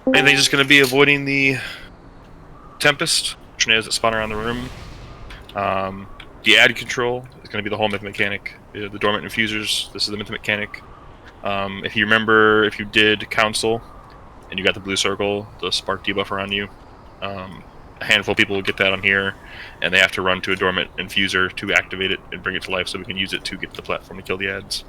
Mainly just going to be avoiding the Tempest, tornadoes that spawn around the room. The ad control is going to be the whole myth mechanic. The dormant infusers, this is the myth mechanic. If you remember, if you did Council and you got the blue circle, the spark debuff around you, a handful of people will get that on here, and they have to run to a dormant infuser to activate it and bring it to life so we can use it to get to the platform to kill the ads.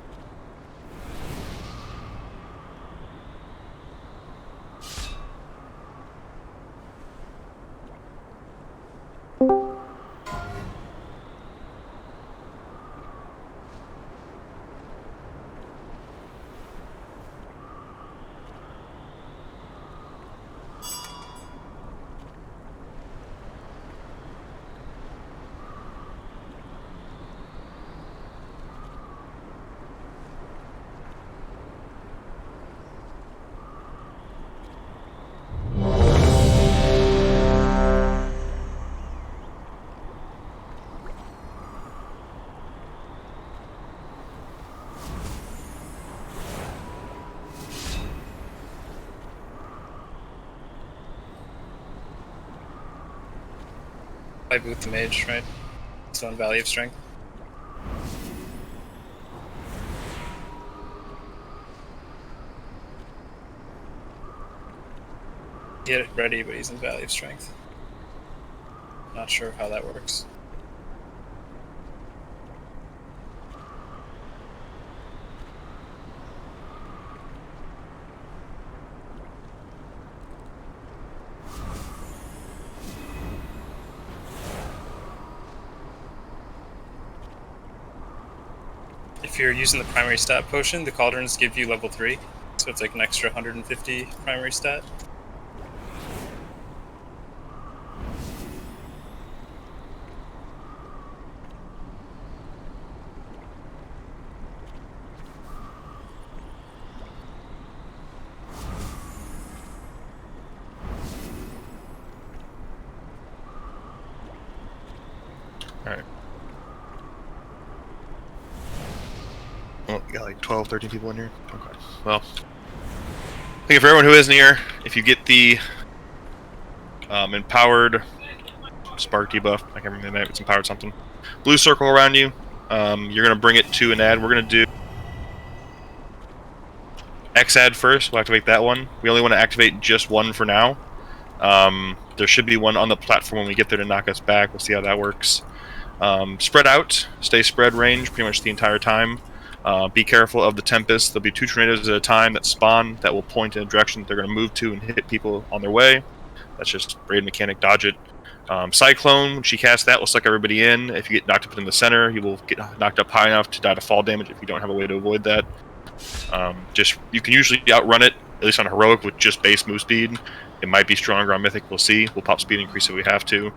I boot the mage, right? So on Valley of Strength. Get it ready, but he's in Valley of Strength. Not sure how that works. If you're using the primary stat potion, the cauldrons give you level 3, so it's like an extra 150 primary stat. Alright. Well, you got like 12, 13 people in here? Okay. Well, I think for everyone who is near, if you get the empowered spark debuff, I can't remember the name, it's empowered something, blue circle around you, you're going to bring it to an ad. We're going to do X ad first. We'll activate that one. We only want to activate just one for now. There should be one on the platform when we get there to knock us back. We'll see how that works. Spread out. Stay spread range pretty much the entire time. Be careful of the Tempest. There'll be 2 tornadoes at a time that spawn that will point in a direction that they're going to move to and hit people on their way. That's just raid mechanic, dodge it. Cyclone, when she casts that, will suck everybody in. If you get knocked up in the center, you will get knocked up high enough to die to fall damage if you don't have a way to avoid that. You can usually outrun it, at least on Heroic, with just base move speed. It might be stronger on Mythic, we'll see. We'll pop speed increase if we have to.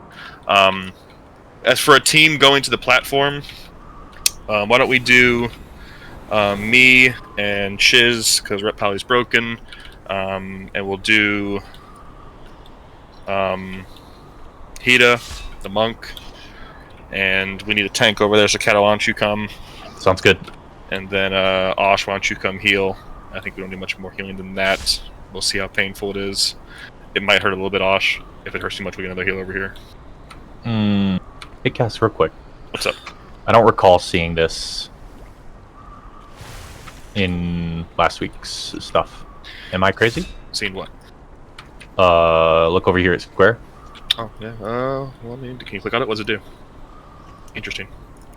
As for a team going to the platform, why don't we do me and Shiz, because Rep Pally's broken, and we'll do Hida, the monk, and we need a tank over there, so Cattle, why don't you come? Sounds good. And then Osh, why don't you come heal? I think we don't do much more healing than that. We'll see how painful it is. It might hurt a little bit, Osh. If it hurts too much, we get another heal over here. Hey, Cass, real quick. What's up? I don't recall seeing this in last week's stuff. Am I crazy? Seeing what? Look over here at Square. Oh, yeah. Well, I mean, can you click on it? What does it do? Interesting.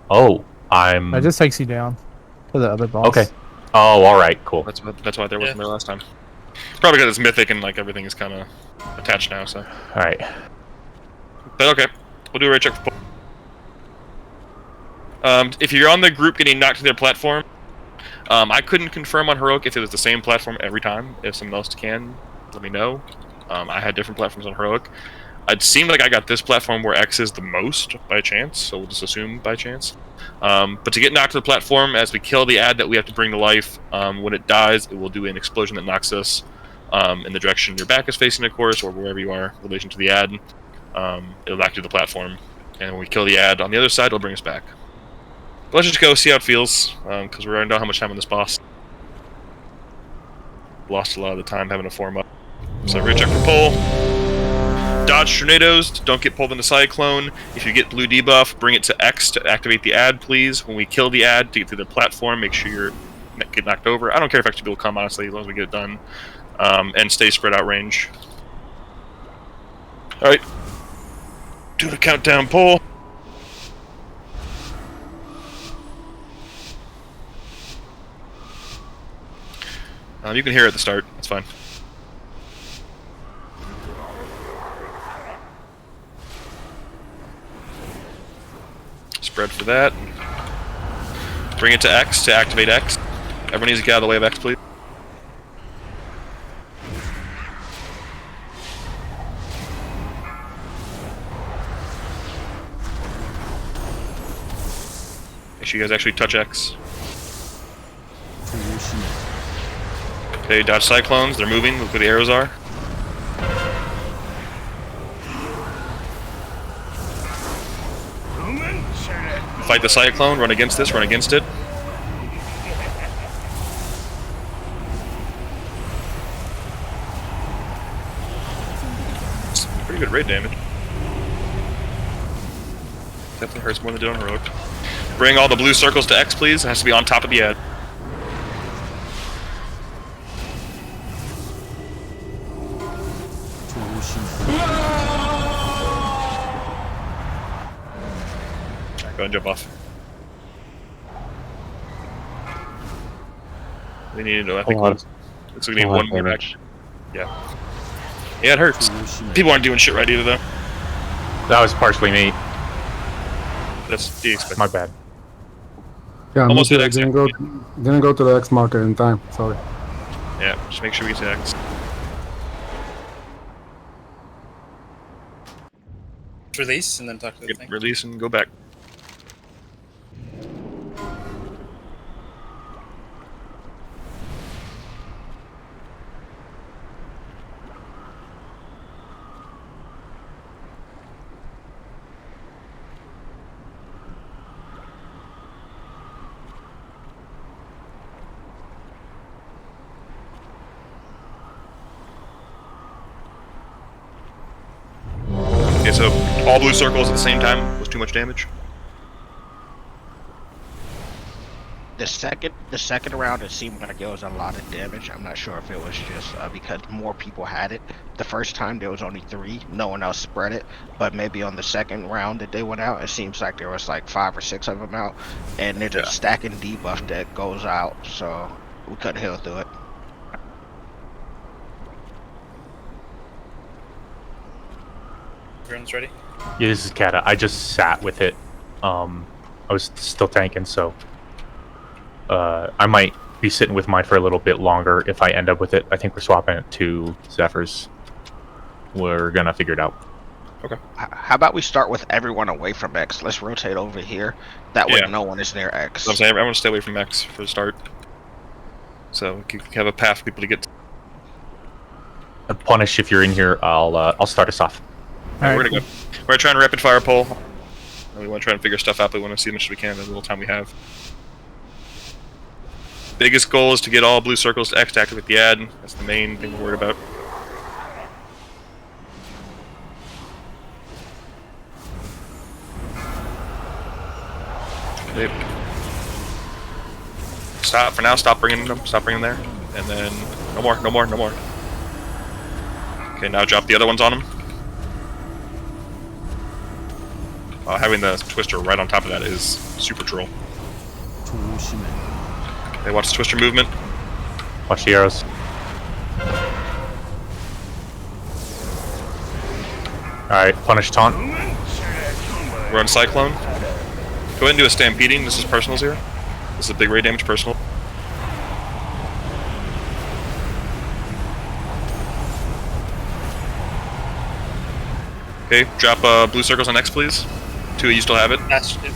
Oh, That just takes you down to the other boss. Okay. Oh, all right, cool. That's why there wasn't there last time. Probably because it's mythic and like everything is kind of attached now. So. All right. But okay, we'll do a raid check for. If you're on the group getting knocked to their platform, I couldn't confirm on Heroic if it was the same platform every time. If someone else can, let me know. I had different platforms on Heroic. It seemed like I got this platform where X is the most by chance, so we'll just assume by chance. But to get knocked to the platform, as we kill the ad that we have to bring to life, when it dies, it will do an explosion that knocks us in the direction your back is facing, of course, or wherever you are in relation to the ad. It'll knock you to the platform, and when we kill the ad on the other side, it'll bring us back. But let's just go see how it feels, because we already know how much time on this boss. Lost a lot of the time having to form up. So we're gonna check for pull. Dodge tornadoes, don't get pulled into Cyclone. If you get blue debuff, bring it to X to activate the ad, please. When we kill the ad to get to the platform, make sure you're get knocked over. I don't care if extra people come, honestly, as long as we get it done. And stay spread out range. Alright. Do the countdown pull. You can hear it at the start, that's fine. Spread for that. Bring it to X to activate X. Everyone needs to get out of the way of X, please. Make sure you guys actually touch X. Okay, dodge cyclones. They're moving. Look where the arrows are. Fight the cyclone. Run against this. Run against it. It's pretty good raid damage. Definitely hurts more than it did on heroic. Bring all the blue circles to X, please. It has to be on top of the ad. Go and jump off. We need to, I think, looks like we need one more action. Yeah. Yeah, it hurts. People aren't doing shit right either, though. That was partially me. That's the expected. My bad. Yeah, Almost hit X. didn't go to the X marker in time. Sorry. Yeah, just make sure we get to X. Release and then talk to the thing. Release and go back. Okay, so all blue circles at the same time was too much damage. The second round, it seemed like it was a lot of damage. I'm not sure if it was just because more people had it. The first time there was only 3, no one else spread it. But maybe on the second round that they went out, it seems like there was like 5 or 6 of them out, and there's a stacking debuff that goes out, so we couldn't heal through it. Everyone's ready? Yeah, this is Kata. I just sat with it. I was still tanking, so I might be sitting with mine for a little bit longer if I end up with it. I think we're swapping it to Zephyrs. We're gonna figure it out. Okay. How about we start with everyone away from X? Let's rotate over here. That way Yeah. no one is near X. So I'm saying everyone stay away from X for the start. So we can have a path for people to get to. Punish, if you're in here, I'll start us off. Alright, we're gonna go. We're gonna try and rapid fire pull. And we want to try and figure stuff out, but we want to see as much as we can in the little time we have. Biggest goal is to get all blue circles to X to activate the ad. That's the main thing we're worried about. Okay. Stop for now. Stop bringing them. Stop bringing them there. And then no more. No more. No more. Okay, now drop the other ones on them. Having the Twister right on top of that is super troll. Okay, watch the Twister movement. Watch the arrows. Alright, punish taunt. We're on Cyclone. Go ahead and do a Stampeding. This is personals here. This is a big raid damage personal. Okay, drop blue circles on X, please. 2, you still have it. That's it.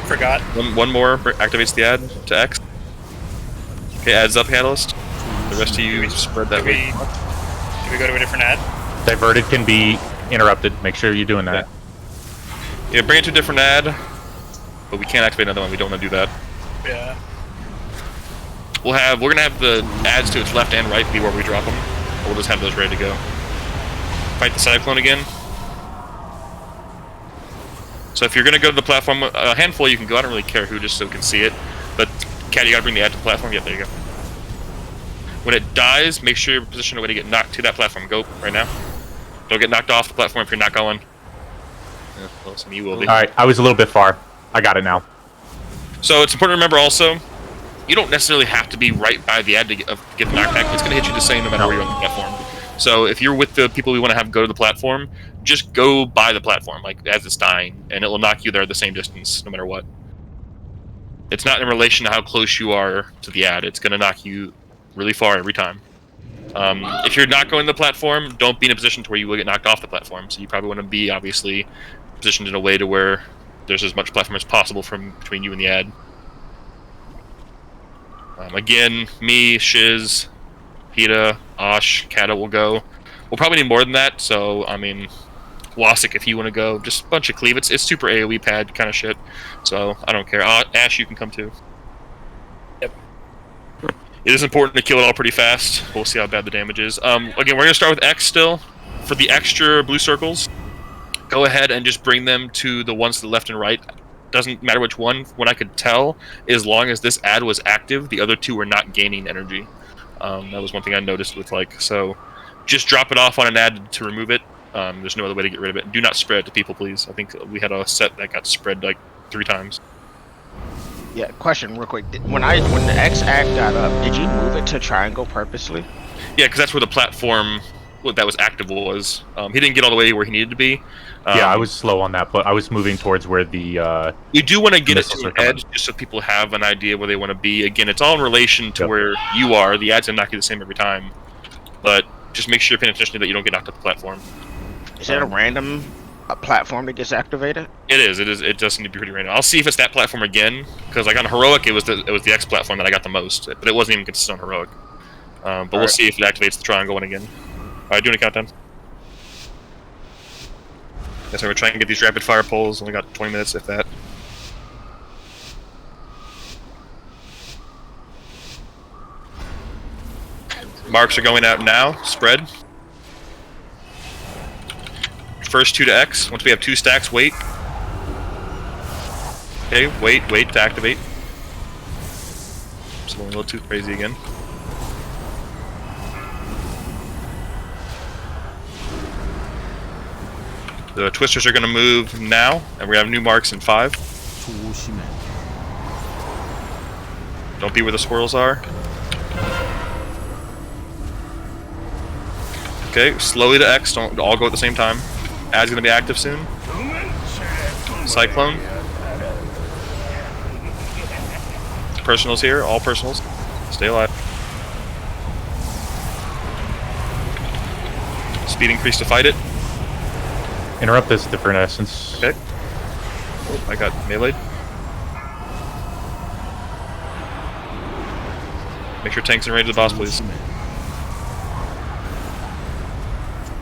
Forgot. One more activates the ad to X. Okay, adds up, Catalyst. The rest of you spread that way. Do we go to a different ad? Diverted can be interrupted. Make sure you're doing that. Yeah, bring it to a different ad. But we can't activate another one. We don't want to do that. Yeah. we're gonna have the ads to its left and right be where we drop them. We'll just have those ready to go. Fight the cyclone again. So if you're gonna go to the platform, a handful you can go. I don't really care who, just so we can see it. But Cat, you gotta bring the ad to the platform. Yeah, there you go. When it dies, make sure you're positioned a way to get knocked to that platform. Go right now. Don't get knocked off the platform if you're not going. Yeah, well, some of you will be. All right, I was a little bit far. I got it now. So it's important to remember also, you don't necessarily have to be right by the ad to get the knockback. It's going to hit you the same no matter where you're on the platform. So if you're with the people we want to have go to the platform, just go by the platform, like as it's dying, and it will knock you there the same distance no matter what. It's not in relation to how close you are to the ad. It's going to knock you really far every time. If you're not going to the platform, don't be in a position to where you will get knocked off the platform. So you probably want to be, obviously, positioned in a way to where there's as much platform as possible from between you and the ad. Again, me, Shiz, Peta, Osh, Kata will go. We'll probably need more than that, so, I mean, Wasik if you want to go. Just a bunch of cleave. It's super AoE pad kind of shit, so I don't care. Ash, you can come too. Yep. It is important to kill it all pretty fast. We'll see how bad the damage is. Again, we're going to start with X still. For the extra blue circles, go ahead and just bring them to the ones to the left and right. Doesn't matter which one. When I could tell, as long as this ad was active, the other two were not gaining energy. That was one thing I noticed with, like, so just drop it off on an ad to remove it. There's no other way to get rid of it. Do not spread it to people, please. I think we had a set that got spread like 3 times. Yeah, question real quick. When the X ad got up, did you move it to triangle purposely? Yeah, because that's where the platform that was active was. He didn't get all the way where he needed to be. Yeah, I was slow on that, but I was moving towards where the we do want to get it missiles to are an coming. edge, just so people have an idea where they want to be. Again, it's all in relation to where you are. The ads are not the same every time, but just make sure you're paying attention that you don't get knocked off the platform. Is that a random platform that gets activated? It is. It does need to be pretty random. I'll see if it's that platform again, because like on heroic, it was the X platform that I got the most, but it wasn't even consistent on heroic. But we'll see if it activates the triangle one again. All right, doing a countdown. Yes, we're trying to get these rapid fire polls. Only got 20 minutes, if that. Marks are going out now. Spread. First 2 to X. Once we have 2 stacks, wait. Okay, wait to activate. Just going a little too crazy again. The twisters are going to move now, and we have new marks in 5. Don't be where the squirrels are. Okay, slowly to X. Don't all go at the same time. Ad's going to be active soon. Cyclone. Personals here, all personals. Stay alive. Speed increase to fight it. interrupt this different essence. Okay. Oh, I got meleeed. Make sure tanks are ready to the boss, please.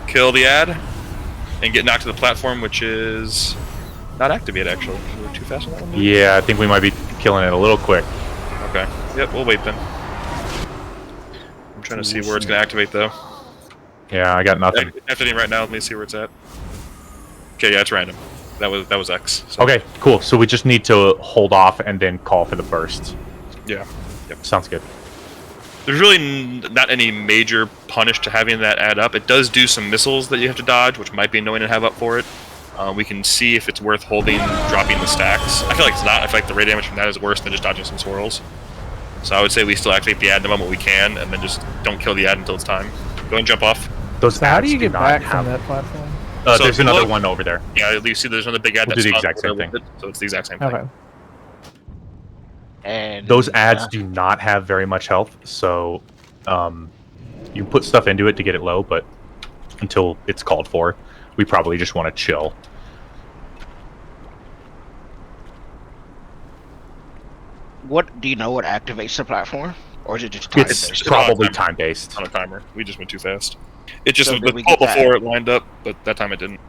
Kill the ad and get knocked to the platform, which is not activated actually. We were too fast on that one? Maybe? Yeah, I think we might be killing it a little quick. Okay. Yep, we'll wait then. I'm trying to see where it's going to activate though. Yeah, I got nothing. Activating right now. Let me see where it's at. Okay, yeah, it's random. That was X. So. Okay, cool. So we just need to hold off and then call for the burst. Yeah. Yep. Sounds good. There's really not any major punish to having that add up. It does do some missiles that you have to dodge, which might be annoying to have up for it. We can see if it's worth holding, dropping the stacks. I feel like it's not. I feel like the rate damage from that is worse than just dodging some swirls. So I would say we still activate the ad the moment we can, and then just don't kill the ad until it's time. Go ahead and jump off. Those So how do ads you get not back have- from that platform? So there's if you another look- one over there. Yeah, you see there's another big ad We'll that's do the spawns exact same over a little thing. bit, so it's the exact same thing. Okay. And Those ads do not have very much health, so you put stuff into it to get it low, but until it's called for, we probably just want to chill. what do you know? What activates the platform, or is it just time It's based? probably time-based. On a timer. We just went too fast. It just So was did we the call get that? before it lined up, but that time it didn't.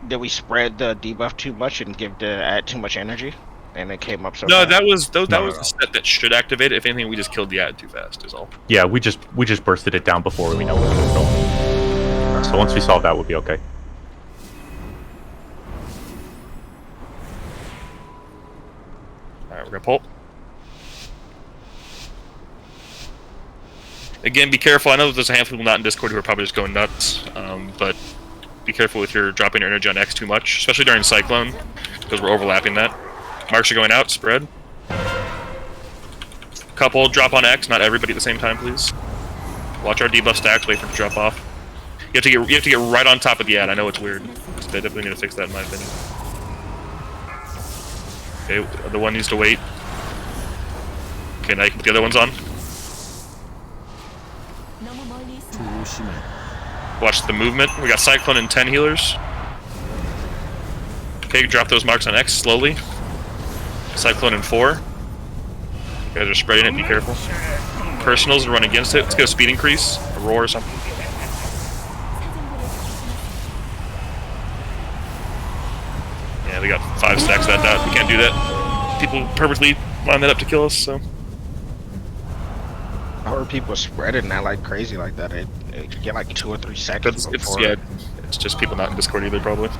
Did we spread the debuff too much and give the ad too much energy? and it came up so No, fast. that was that No, was no. the set that should activate it. If anything, we just killed the ad too fast. Is all. Yeah, we just bursted it down before we know where we're going. So once we solve that, we'll be okay. All right, we're gonna pull. Again, be careful. I know there's a handful of people not in Discord who are probably just going nuts, but be careful if you're dropping your energy on X too much, especially during Cyclone, because we're overlapping that. Marks are going out. Spread. Couple drop on X. Not everybody at the same time, please. Watch our debuff stacks. Wait for it to drop off. You have to get right on top of the ad. I know it's weird. They definitely need to fix that, in my opinion. Okay, the one needs to wait. Okay, now you can put the other ones on. Watch the movement. We got Cyclone and 10 healers. Okay, drop those marks on X slowly. Cyclone and 4. You guys are spreading it, be careful. Personals and run against it. Let's get a speed increase. A roar or something. Yeah, they got 5 stacks of that dot. We can't do that. People purposely line that up to kill us, so. I heard people spread it not like crazy like that. It get like 2 or 3 seconds before. Yeah, it's just people not in Discord either, probably.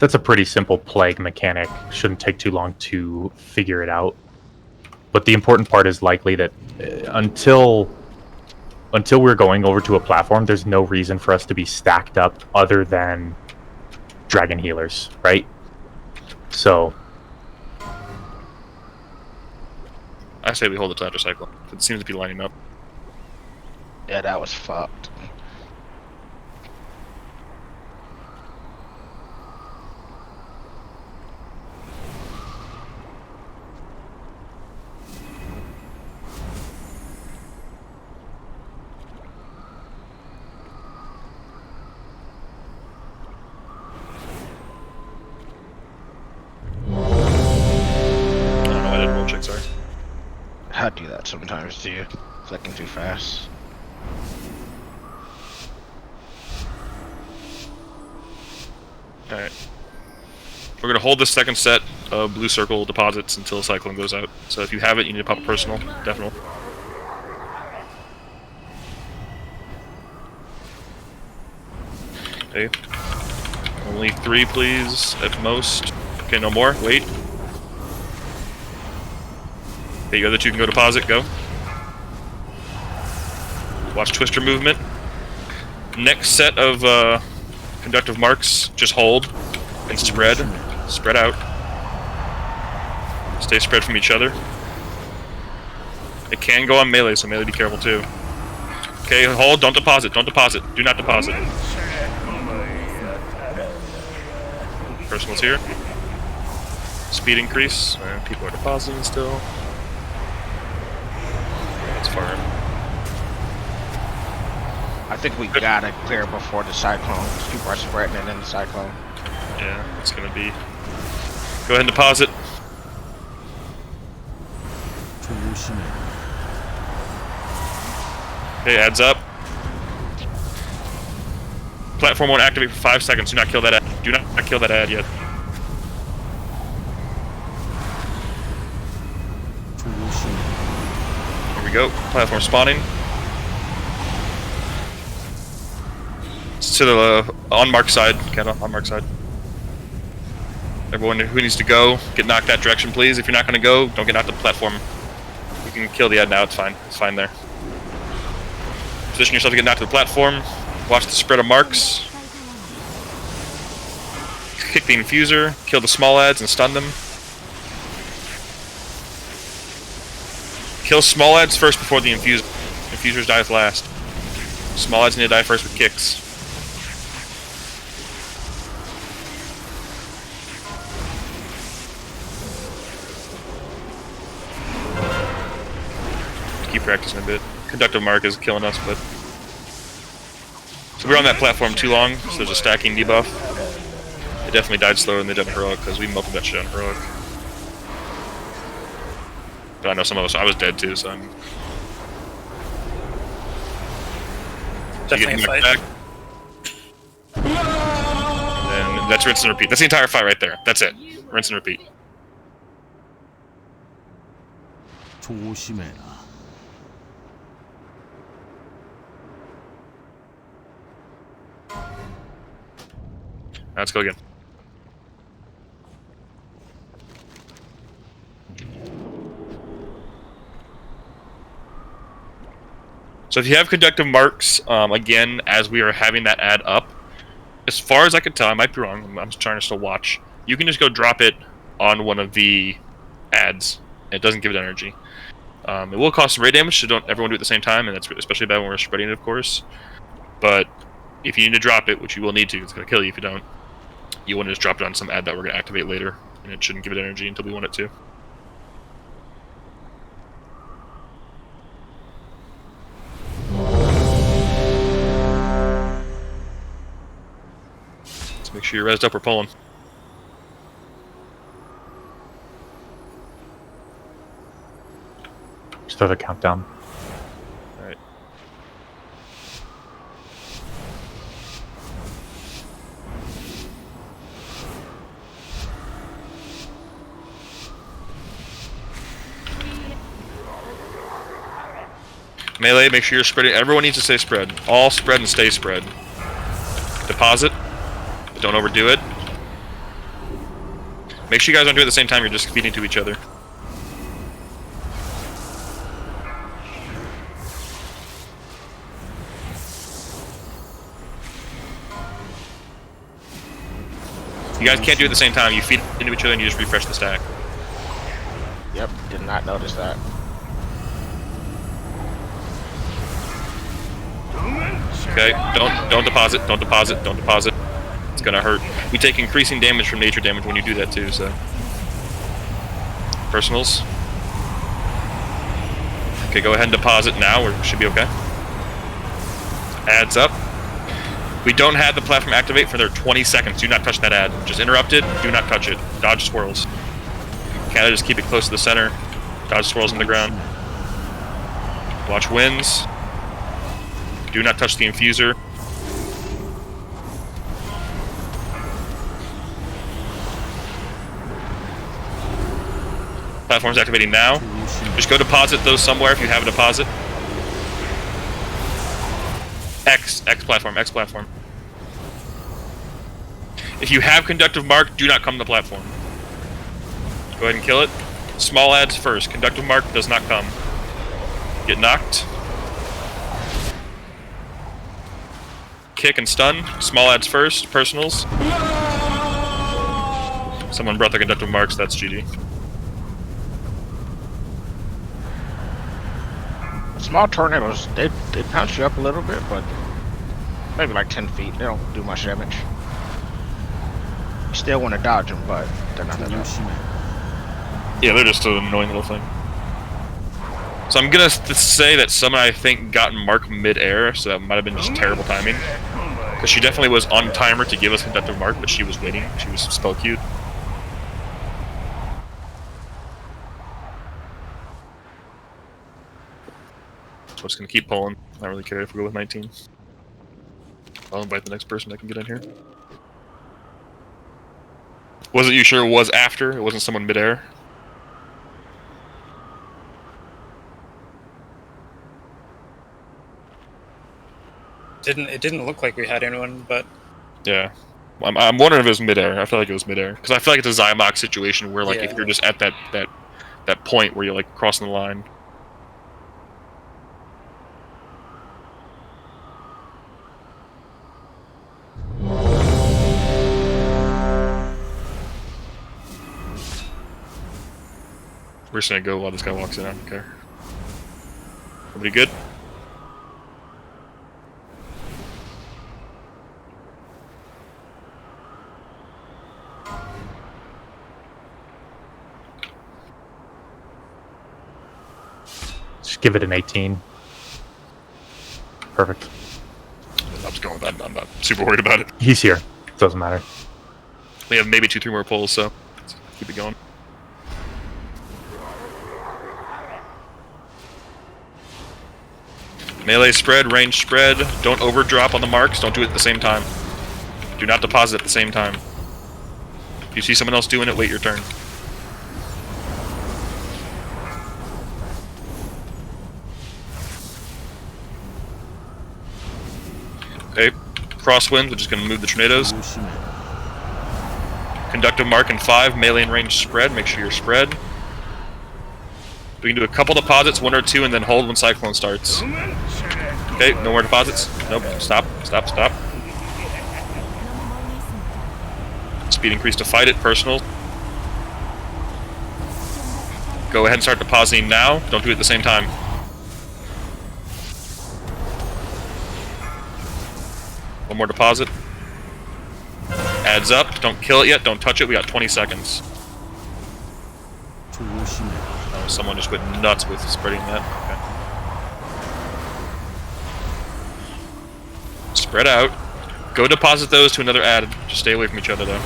That's a pretty simple plague mechanic. Shouldn't take too long to figure it out. But the important part is likely that until we're going over to a platform, there's no reason for us to be stacked up other than dragon healers, right? So I say we hold it till after Cyclone. It seems to be lining up. Yeah, that was fucked. I don't know, I didn't roll check, sorry. I do that sometimes too. Clicking too fast. Alright. We're gonna hold the second set of blue circle deposits until Cyclone goes out. So if you have it, you need to pop a personal, definitely. Okay. Only 3, please, at most. Okay, no more. Wait. Okay, the other 2 can go deposit. Go. Watch Twister movement. Next set of conductive marks, just hold and spread. Spread out. Stay spread from each other. It can go on melee, so melee be careful too. Okay, hold, don't deposit, don't deposit. Do not deposit. Personal's here. Speed increase. People are depositing still. That's far. I think we gotta clear before the cyclone. People are spreading it in the cyclone. Yeah, it's gonna be. Go ahead and deposit. Okay, adds up. Platform won't activate for 5 seconds. Do not kill that ad. Do not kill that ad yet. Here we go. Platform spawning. It's to the on-mark side. Get on mark side. Everyone who needs to go, get knocked that direction, please. If you're not going to go, don't get knocked to the platform. You can kill the ad now. It's fine. It's fine there. Position yourself to get knocked to the platform. Watch the spread of marks. Kick the infuser. Kill the small ads and stun them. Kill small ads first before the infusers. Infusers die last. Small ads need to die first with kicks. Keep practicing a bit. Conductive mark is killing us, but so we're on that platform too long, so there's a stacking debuff. It definitely died slower than they did on Heroic, because we multiple that shit on Heroic. But I know some of us, I was dead too, so I'm... Definitely a fight. Back. And That's rinse and repeat. That's the entire fight right there. That's it. Rinse and repeat. 조심해라. Let's go again. So if you have conductive marks, again, as we are having that ad up, as far as I can tell, I might be wrong, I'm trying to still watch, you can just go drop it on one of the ads. It doesn't give it energy. It will cause some ray damage, so don't everyone do it at the same time, and that's especially bad when we're spreading it, of course. But if you need to drop it, which you will need to, it's going to kill you if you don't, you want to just drop it on some ad that we're going to activate later, and it shouldn't give it energy until we want it to. Let's make sure you're rezzed up, we're pulling. Just throw the countdown. Alright. Melee, make sure you're spreading. Everyone needs to stay spread. All spread and stay spread. Deposit, but don't overdo it. Make sure you guys don't do it at the same time, you're just feeding to each other. You guys can't do it at the same time, you feed into each other and you just refresh the stack. Yep, did not notice that. Okay, don't deposit, don't deposit, don't deposit. It's gonna hurt. We take increasing damage from nature damage when you do that too, so. Personals. Okay, go ahead and deposit now, or should be okay. Adds up. We don't have the platform activate for their 20 seconds. Do not touch that ad. Just interrupt it, do not touch it. Dodge swirls. Kinda just keep it close to the center. Dodge swirls on the ground. Watch winds. Do not touch the infuser. Platform's activating now. Just go deposit those somewhere if you have a deposit. X platform, X platform. If you have conductive mark, do not come to the platform. Go ahead and kill it. Small ads first. Conductive mark does not come. Get knocked. Kick and stun. Small ads first. Personals. Someone brought the conductive marks, that's GG. Small tornadoes, they bounce you up a little bit, but maybe like 10 feet. They don't do much damage. You still want to dodge them, but they're not that bad. Yeah, they're just an annoying little thing. So I'm gonna say that someone I think got mark mid-air, so that might have been just terrible timing. Because she definitely was on timer to give us conductive mark, but she was waiting. She was spell queued. So I'm just gonna keep pulling. Not really care if we go with 19. I'll invite the next person that can get in here. Was it you sure it was after? It wasn't someone mid-air? It didn't look like we had anyone, but Yeah. I'm wondering if it was mid-air. I feel like it was mid-air. Because I feel like it's a Zymox situation where, like, Yeah. if you're just at that point where you're, like, crossing the line. We're just gonna go while this guy walks in, I don't care. Everybody good? Just give it an 18. Perfect. I'm just going with that. I'm not super worried about it. He's here. Doesn't matter. We have maybe 2-3 more pulls, so let's keep it going. Melee spread, range spread. Don't overdrop on the marks. Don't do it at the same time. Do not deposit at the same time. If you see someone else doing it, wait your turn. Okay, crosswinds, which is going to move the tornadoes. Conductive mark in 5, melee and range spread. Make sure you're spread. We can do a couple deposits, 1 or 2, and then hold when cyclone starts. Okay, no more deposits. Nope. Stop. Stop. Stop. Speed increase to fight it. Personal. Go ahead and start depositing now. Don't do it at the same time. One more deposit. Adds up. Don't kill it yet. Don't touch it. We got 20 seconds. Oh, someone just went nuts with spreading that. Okay. Spread out. Go deposit those to another ad. Just stay away from each other, though.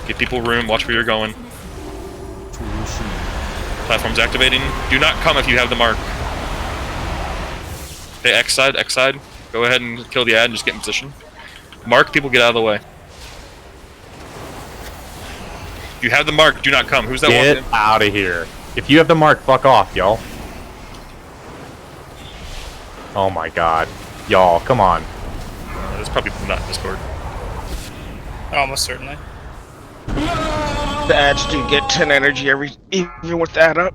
Give people room. Watch where you're going. Platform's activating. Do not come if you have the mark. Okay, X side, X side. Go ahead and kill the ad and just get in position. Mark, people get out of the way. If you have the mark, do not come. Who's that one? Get out of here. If you have the mark, fuck off, y'all. Oh my god. Y'all, come on. There's probably not in Discord. Almost certainly. The ads do get 10 energy even with that up.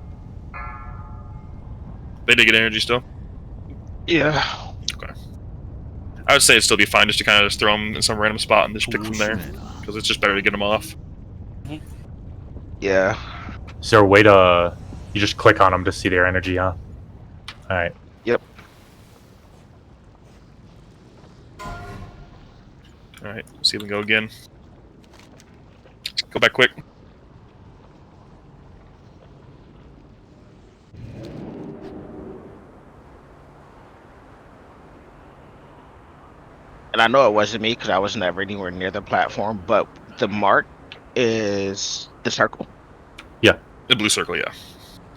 They did get energy still? Yeah. Okay. I would say it'd still be fine just to kind of just throw them in some random spot and just pick from there. Because it's just better to get them off. Yeah. Is there a way to... You just click on them to see their energy, huh? Alright. Yep. Alright, see if we can go again. Go back quick. And I know it wasn't me because I was never anywhere near the platform, but the mark is the circle. Yeah. The blue circle, yeah.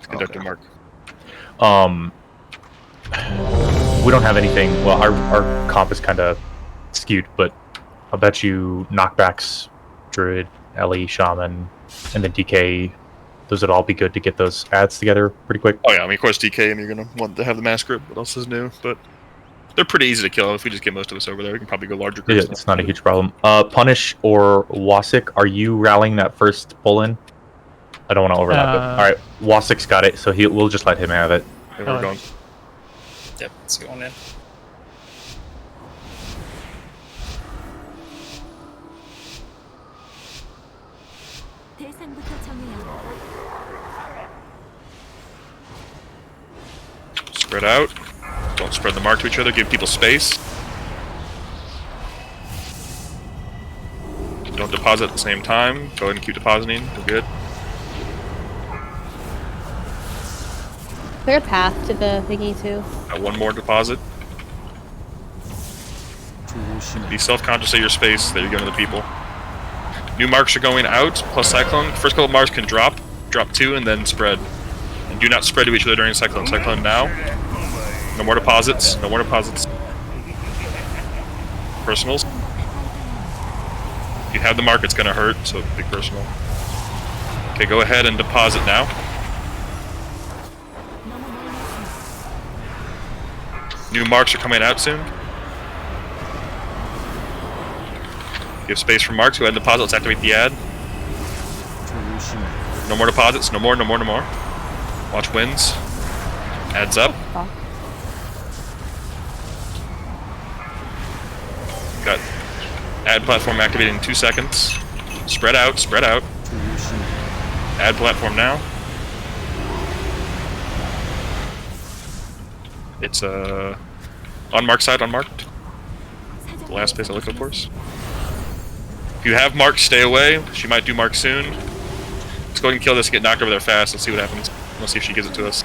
Conductive mark. We don't have anything... Well, our comp is kind of skewed, but I'll bet you knockbacks, druid, Ellie, shaman, and then DK, those would all be good to get those ads together pretty quick. Oh yeah, I mean of course DK and you're gonna want to have the mass grip. What else is new? But they're pretty easy to kill. If we just get most of us over there, we can probably go larger groups. Yeah, it's not a huge problem. Punish or Wasik, are you rallying that first pull in? I don't want to overlap it. Alright, Wasik's got it, so we'll just let him have it. Okay, we're going. Yep, it's going in. Spread out. Don't spread the mark to each other. Give people space. Don't deposit at the same time. Go ahead and keep depositing. We're good. Clear path to the thingy too. Got one more deposit. Be self-conscious of your space that you're giving to the people. New marks are going out, plus cyclone. First couple of marks can drop 2, and then spread. And do not spread to each other during cyclone. Cyclone now. No more deposits. No more deposits. Personals. If you have the mark, it's gonna hurt, so big personal. Okay, go ahead and deposit now. New marks are coming out soon. Give space for marks. Go ahead and deposit. Let's activate the ad. No more deposits. No more, no more, no more. Watch wins. Adds up. Got ad platform activated in 2 seconds. Spread out, spread out. Ad platform now. It's unmarked side, unmarked. The last place I look, of course. If you have marks, stay away. She might do mark soon. Let's go ahead and kill this, get knocked over there fast. Let's see what happens. Let's see if she gives it to us.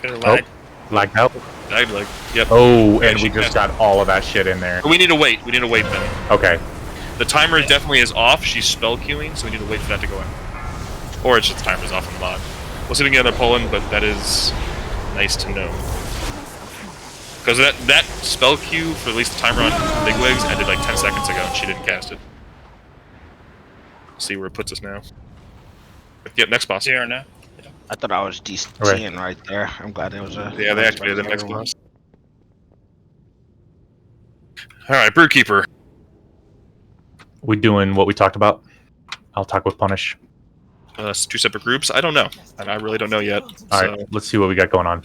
Lag. Lagged out. Died leg. Yep. Oh, Yeah, and she we just passed. got all of that shit in there. We need to wait. We need to wait then. Okay. The timer definitely is off. She's spell queuing, so we need to wait for that to go in. Or it's just the timer's off on the mod. We'll see if we can get another pull in, but that is nice to know. Because that spell queue for at least the timer on Bigwigs ended like 10 seconds ago, and she didn't cast it. See where it puts us now. Yep, next boss. Diureana. I thought I was DCing right there. I'm glad it was a. Yeah, they activated the next boss. Alright, Brewkeeper. We doing what we talked about? I'll talk with Punish. 2 separate groups? I don't know. And I really don't know yet. Alright, let's see what we got going on.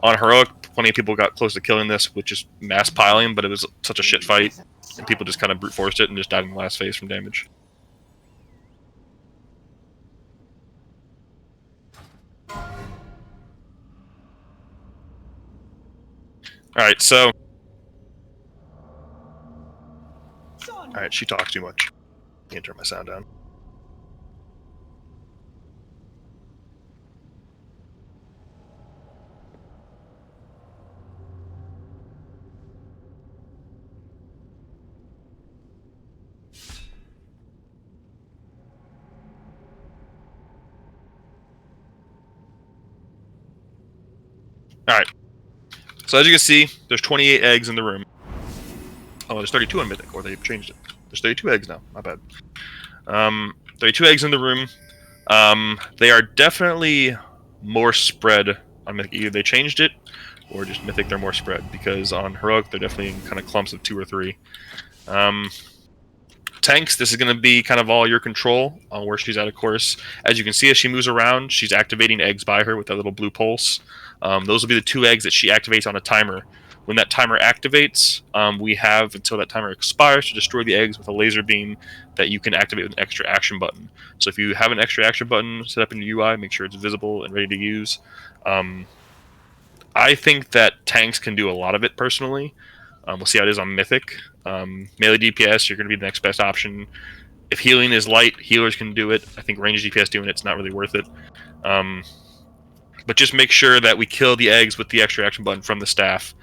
On Heroic, plenty of people got close to killing this, which is mass piling, but it was such a shit fight. And people just kind of brute forced it and just died in the last phase from damage. Alright, so... Alright, she talks too much. Can't turn my sound down. Alright. So as you can see, there's 28 eggs in the room. Oh, there's 32 on Mythic, or they changed it. There's 32 eggs now. My bad. 32 eggs in the room. They are definitely more spread on Mythic. Either they changed it, or just Mythic they're more spread. Because on Heroic, they're definitely in kind of clumps of 2 or 3. Tanks, this is going to be kind of all your control on where she's at, of course. As you can see, as she moves around, she's activating eggs by her with that little blue pulse. Those will be the 2 eggs that she activates on a timer. When that timer activates, we have until that timer expires to destroy the eggs with a laser beam that you can activate with an extra action button. So if you have an extra action button set up in your UI, make sure it's visible and ready to use. I think that tanks can do a lot of it personally. We'll see how it is on Mythic. Melee DPS, you're going to be the next best option. If healing is light, healers can do it. I think range DPS doing it's not really worth it. But just make sure that we kill the eggs with the extra action button from the staff.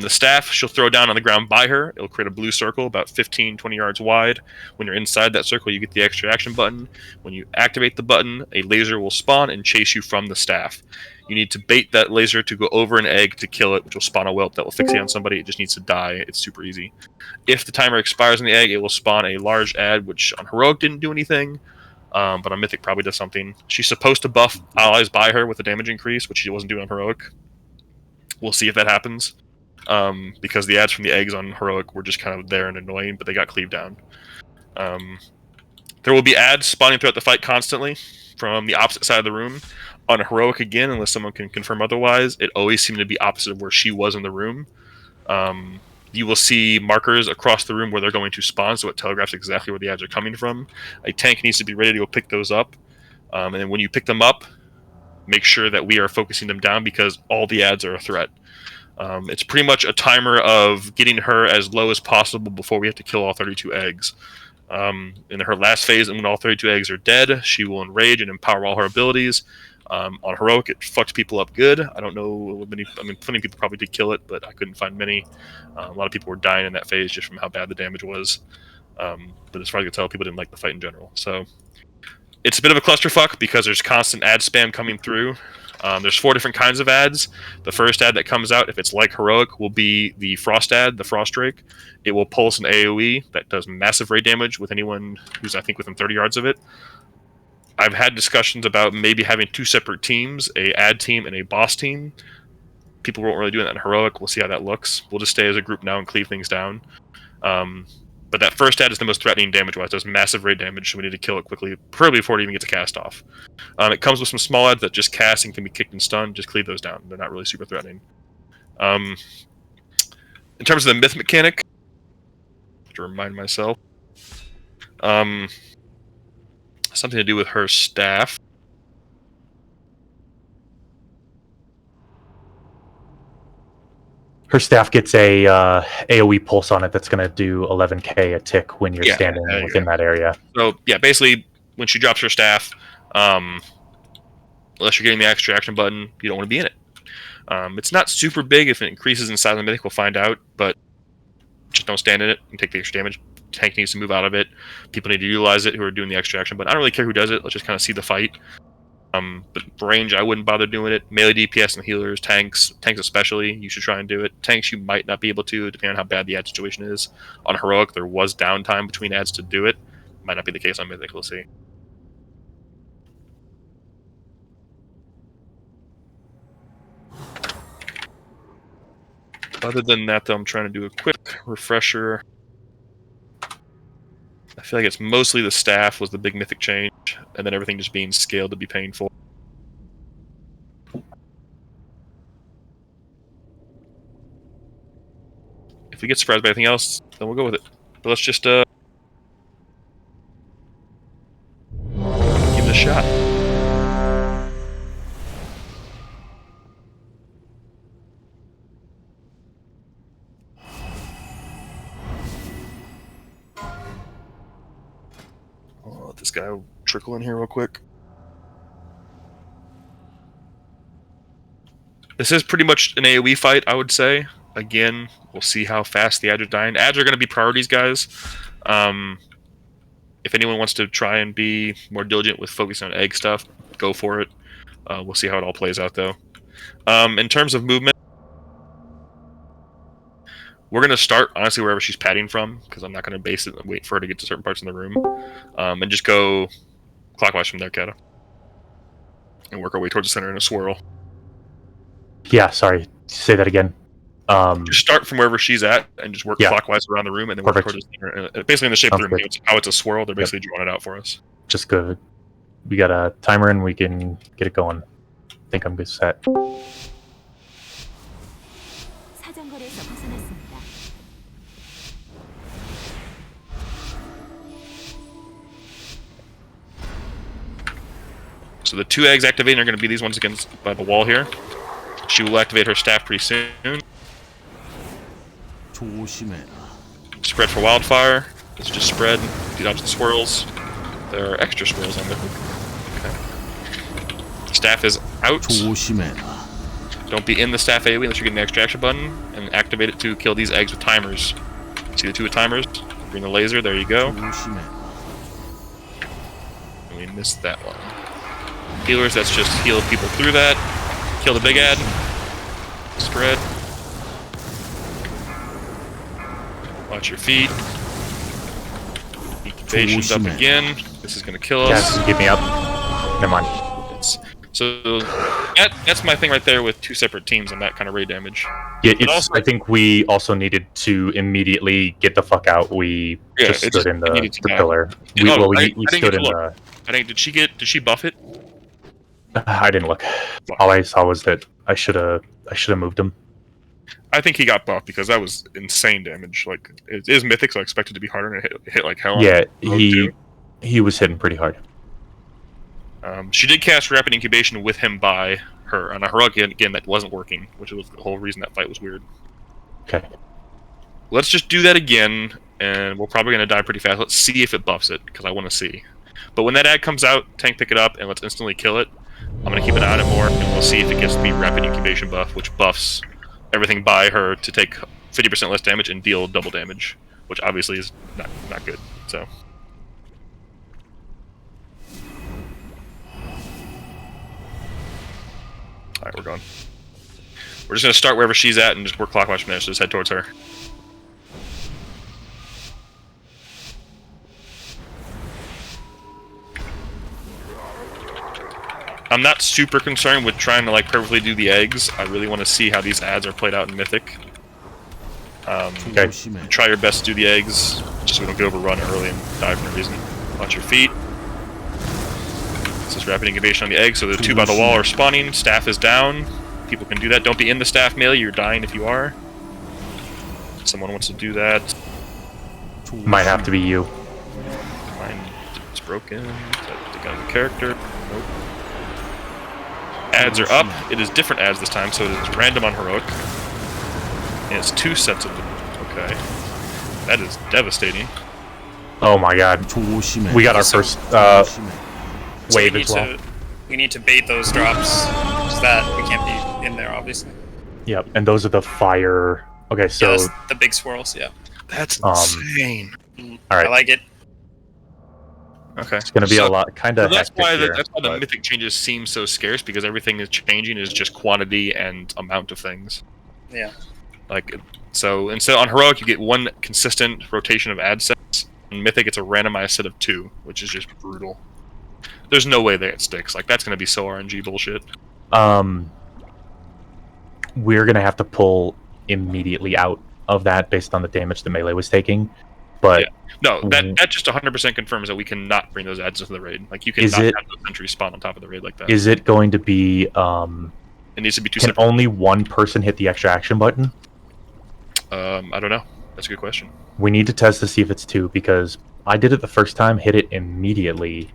The staff she'll throw down on the ground by her. It'll create a blue circle about 15-20 yards wide. When you're inside that circle, you get the extra action button. When you activate the button, a laser will spawn and chase you from the staff. You need to bait that laser to go over an egg to kill it, which will spawn a whelp that will fixate on somebody. It just needs to die. It's super easy. If the timer expires on the egg, it will spawn a large ad, which on Heroic didn't do anything. But on Mythic probably does something. She's supposed to buff allies by her with a damage increase, which she wasn't doing on Heroic. We'll see if that happens. Because the ads from the eggs on Heroic were just kind of there and annoying, but they got cleaved down. There will be ads spawning throughout the fight constantly from the opposite side of the room. On Heroic again, unless someone can confirm otherwise, it always seemed to be opposite of where she was in the room. You will see markers across the room where they're going to spawn, so it telegraphs exactly where the ads are coming from. A tank needs to be ready to go pick those up. And then when you pick them up, make sure that we are focusing them down because all the ads are a threat. It's pretty much a timer of getting her as low as possible before we have to kill all 32 eggs. In her last phase, and when all 32 eggs are dead, she will enrage and empower all her abilities. On Heroic, it fucked people up good. I don't know many. I mean, plenty of people probably did kill it, but I couldn't find many. A lot of people were dying in that phase just from how bad the damage was. But as far as I can tell, people didn't like the fight in general. So it's a bit of a clusterfuck because there's constant ad spam coming through. There's 4 different kinds of ads. The first ad that comes out, if it's like Heroic, will be the Frost ad, the Frost Drake. It will pulse an AoE that does massive raid damage with anyone who's, I think, within 30 yards of it. I've had discussions about maybe having 2 separate teams, a ad team and a boss team. People weren't really doing that in Heroic. We'll see how that looks. We'll just stay as a group now and cleave things down. But that first ad is the most threatening damage-wise. It does massive raid damage, so we need to kill it quickly, preferably before it even gets a cast off. It comes with some small ads that just cast and can be kicked and stunned. Just cleave those down. They're not really super threatening. In terms of the myth mechanic, to remind myself, something to do with her staff. Her staff gets a AoE pulse on it that's going to do 11k a tick when you're standing within that area. So yeah, basically when she drops her staff, unless you're getting the extra action button, you don't want to be in it. It's not super big. If it increases in size of the Mythic, we'll find out, but just don't stand in it and take the extra damage. Tank needs to move out of it. People need to utilize it who are doing the extra action, but I don't really care who does it. Let's just kind of see the fight. But for range, I wouldn't bother doing it. Melee DPS and healers, tanks especially, you should try and do it. Tanks, you might not be able to, depending on how bad the ad situation is. On Heroic, there was downtime between ads to do it. Might not be the case on Mythic, we'll see. Other than that, though, I'm trying to do a quick refresher. I feel like it's mostly the staff was the big Mythic change, and then everything just being scaled to be painful. If we get surprised by anything else, then we'll go with it. But let's just give it a shot. I'll let this guy trickle in here real quick. This is pretty much an AoE fight, I would say. Again, we'll see how fast the ads are dying. Ads are going to be priorities, guys. If anyone wants to try and be more diligent with focusing on egg stuff, go for it. We'll see how it all plays out, though. In terms of movement, we're going to start, honestly, wherever she's padding from, because I'm not going to base it and wait for her to get to certain parts in the room. And just go clockwise from there, Kata. And work our way towards the center in a swirl. Yeah, sorry. Say that again. Just start from wherever she's at and just work clockwise around the room, and then work towards the center. Basically, in the shape of the room, how it's a swirl, they're basically drawing it out for us. Just good. We got a timer and we can get it going. I think I'm good set. So the 2 eggs activating are going to be these ones against by the wall here. She will activate her staff pretty soon. Spread for wildfire. Let's just spread. Dodge the swirls. There are extra swirls on there. Okay. Staff is out. Don't be in the staff AoE unless you get an extra action button, and activate it to kill these eggs with timers. See the 2 with timers? Bring the laser. There you go. And we missed that one. Healers, that's just heal people through that. Kill the big ad. Spread. Watch your feet. Incubation's up again. This is gonna kill us. Yes, get me up. Never mind. So that's my thing right there with 2 separate teams on that kind of raid damage. Yeah, I think we also needed to immediately get the fuck out. We just stood in the pillar. We stood in the. I think did she buff it? I didn't look. All I saw was that I should have moved him. I think he got buffed because that was insane damage. Like, it is mythic, so I expect it to be harder and it hit like hell. Yeah, he was hitting pretty hard. She did cast Rapid Incubation with him by her. On a heroic, again, that wasn't working, which was the whole reason that fight was weird. Okay. Let's just do that again, and we're probably going to die pretty fast. Let's see if it buffs it, because I want to see. But when that ad comes out, tank pick it up, and let's instantly kill it. I'm going to keep an eye on it more, and we'll see if it gets the Rapid Incubation buff, which buffs everything by her to take 50% less damage and deal double damage, which obviously is not good. So. Alright, we're going. We're just going to start wherever she's at and just work clockwise from there, so just head towards her. I'm not super concerned with trying to like perfectly do the eggs. I really want to see how these ads are played out in Mythic. Okay. Try your best to do the eggs, just so we don't get overrun early and die for no reason. Watch your feet. This is Rapid Incubation on the egg, so the 2 by the wall are spawning. Staff is down. People can do that. Don't be in the staff melee, you're dying if you are. Someone wants to do that. Might have to be you. Mine is broken. Take out the character. Nope. Ads are up. It is different ads this time, so it is random on heroic. And it's 2 sets of them. Okay. That is devastating. Oh my god. We got our first wave as well. We need to bait those drops, so that we can't be in there, obviously. Yep, and those are the fire. Okay, so yeah, the big swirls. Yeah. That's insane. All right. I like it. Okay. It's going to be a lot, kind of. So that's why the mythic changes seem so scarce, because everything is changing is just quantity and amount of things. Yeah. Like, so instead on heroic you get 1 consistent rotation of ad sets, And Mythic, it's a randomized set of 2, which is just brutal. There's no way that it sticks. Like, that's going to be so RNG bullshit. We're going to have to pull immediately out of that based on the damage the melee was taking. But yeah. No, that just 100% confirms that we cannot bring those adds into the raid. Like, you cannot have those sentries spawn on top of the raid like that. Is it going to be... it needs to be 2 Can separate. only one person hit the extra action button? I don't know. That's a good question. We need to test to see if it's 2, because I did it the first time, hit it immediately.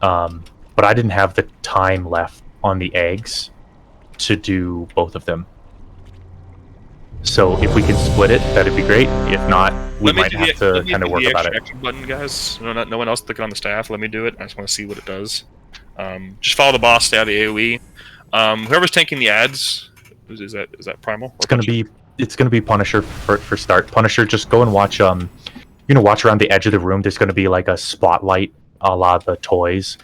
But I didn't have the time left on the eggs to do both of them. So if we can split it, that'd be great. If not, we might have to kind of work about it. Action button, guys. No one else clicking on the staff. Let me do it. I just want to see what it does. Just follow the boss. Stay out of the AOE. Whoever's tanking the ads, is that Primal? It's gonna be Punisher for start. Punisher, just go and watch. Watch around the edge of the room. There's gonna be like a spotlight, a la the toys.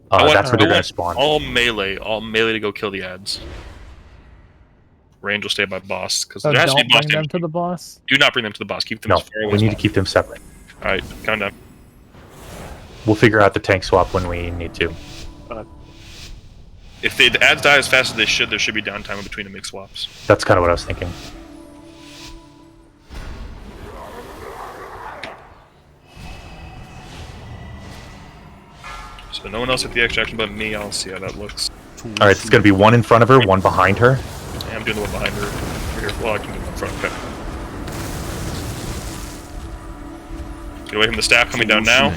That's where they're gonna spawn. All melee to go kill the ads. Range will stay by boss because there has to be boss bring them to the boss. Do not bring them to the boss. Keep them as far away. We need to keep them separate. All right, count down. We'll figure out the tank swap when we need to. If the ads die as fast as they should, there should be downtime in between the mix swaps. That's kind of what I was thinking. So no one else hit the extraction but me. I'll see how that looks. All right, it's going to be one in front of her, one behind her. Yeah, I'm doing the one behind her. Here, well, I can do one in front. Okay. Get away from the staff coming down now.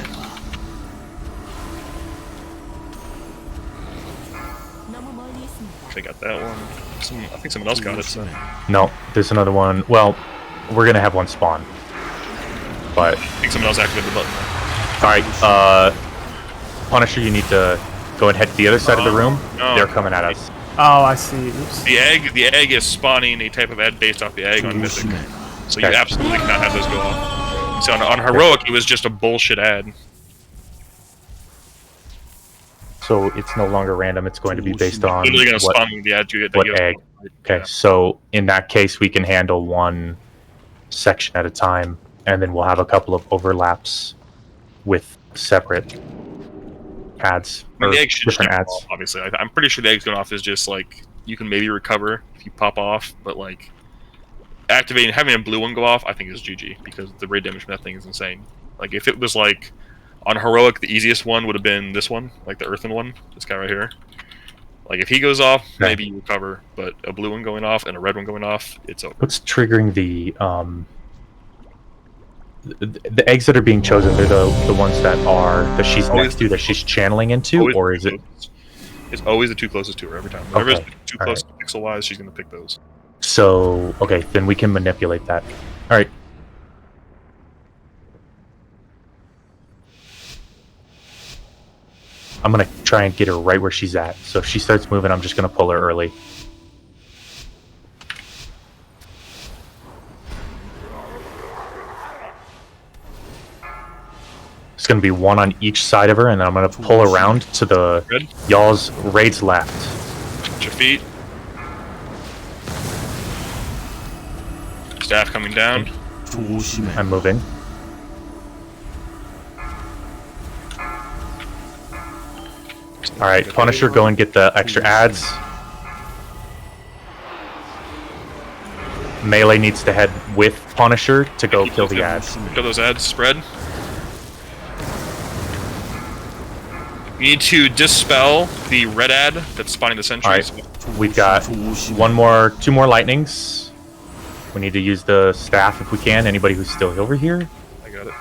Okay, got that one. I think someone else got it. So. No, there's another one. Well, we're going to have one spawn. But I think someone else activated the button. All right, Punisher, you need to go and head to the other side of the room. No. They're coming at us. Oh, I see. Oops. The egg is spawning a type of ad based off the egg on Mythic. So you absolutely cannot have those go off. So on Heroic, it was just a bullshit ad. So it's no longer random. It's going to be based on literally going to spawn the ad you get. What egg? Okay, yeah. So in that case, we can handle one section at a time, and then we'll have a couple of overlaps with separate ads. I mean, the egg should different just ads. off, obviously. I'm pretty sure the egg's going off is just like you can maybe recover if you pop off, but like having a blue one go off, I think is GG because the raid damage from that thing is insane. Like if it was like on Heroic, the easiest one would have been this one, like the Earthen one, this guy right here. Like if he goes off, maybe you recover, but a blue one going off and a red one going off, it's over. What's triggering the eggs that are being chosen? They're the ones that she's next to, that she's channeling into, or is it? It's always the two closest to her every time. Whatever is too close pixel wise, she's gonna pick those. So okay, then we can manipulate that. All right. I'm gonna try and get her right where she's at. So if she starts moving, I'm just gonna pull her early. It's gonna be one on each side of her, and then I'm gonna pull around to the y'all's raid's left. Put your feet. Staff coming down. I'm moving. Alright, Punisher, go and get the extra ads. Melee needs to head with Punisher to go kill the ads. Kill those ads, spread. You need to dispel the red ad that's spawning the sentries. Alright, we've got two more lightnings. We need to use the staff if we can. Anybody who's still over here? I got it.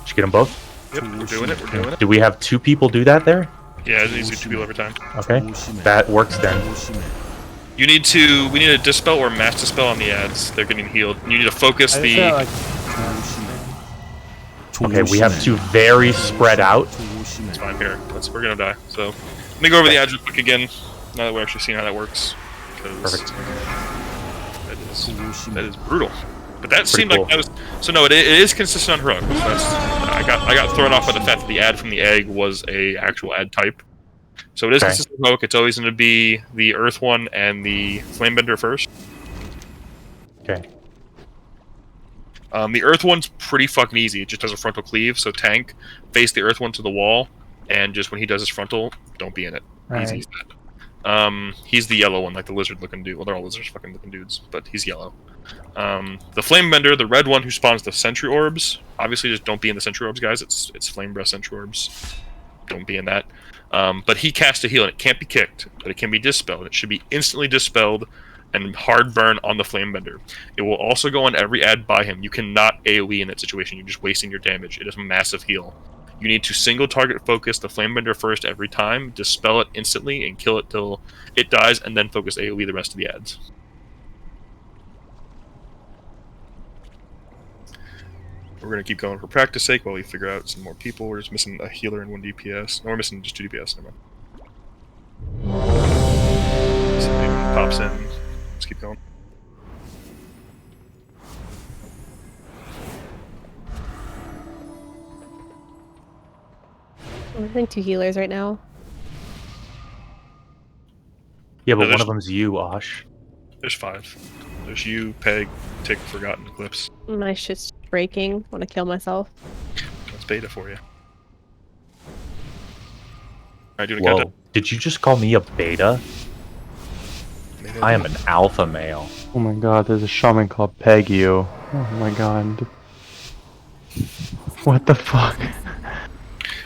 Did you get them both? Yep, we're doing it. Do we have two people do that there? Yeah, it needs to be 2 people every time. Okay, that works then. We need to dispel or mass dispel on the ads. They're getting healed. You need to focus the... Okay, we have two very spread out. It's fine here. We're gonna die. So let me go over the ads real quick again. Now that we're actually seeing how that works. Perfect. That is brutal. But that seemed like that was... So no, it is consistent on Heroic. So I got thrown off by the fact that the ad from the egg was a actual ad type. So it is consistent on Heroic. It's always going to be the Earth one and the Flamebender first. Okay. The Earth one's pretty fucking easy. It just does a frontal cleave, so tank, face the Earth one to the wall, and just when he does his frontal, don't be in it. Easy as that. He's the yellow one, like the lizard-looking dude. Well, they're all lizard-fucking looking dudes, but he's yellow. The Flamebender, the red one who spawns the Sentry Orbs, obviously just don't be in the Sentry Orbs, guys. It's Flame Breath Sentry Orbs. Don't be in that. But he casts a heal, and it can't be kicked, but it can be dispelled. It should be instantly dispelled and hard burn on the Flamebender. It will also go on every ad by him. You cannot AoE in that situation. You're just wasting your damage. It is a massive heal. You need to single target focus the Flamebender first every time, dispel it instantly, and kill it till it dies, and then focus AoE the rest of the ads. We're going to keep going for practice sake while we figure out some more people. We're just missing a healer and 1 DPS. No, we're missing just 2 DPS. Never mind. Something pops in. Let's keep going. I think 2 healers right now. Yeah, but No, one of them's you, Osh. There's 5. There's you, Peg, Tick, Forgotten, Eclipse. My shit's breaking. Want to kill myself. That's beta for you. Alright, doing a Whoa. countdown. Did you just call me a beta? Maybe I am an alpha male. Oh my god, there's a shaman called Peggy. Oh my god. What the fuck?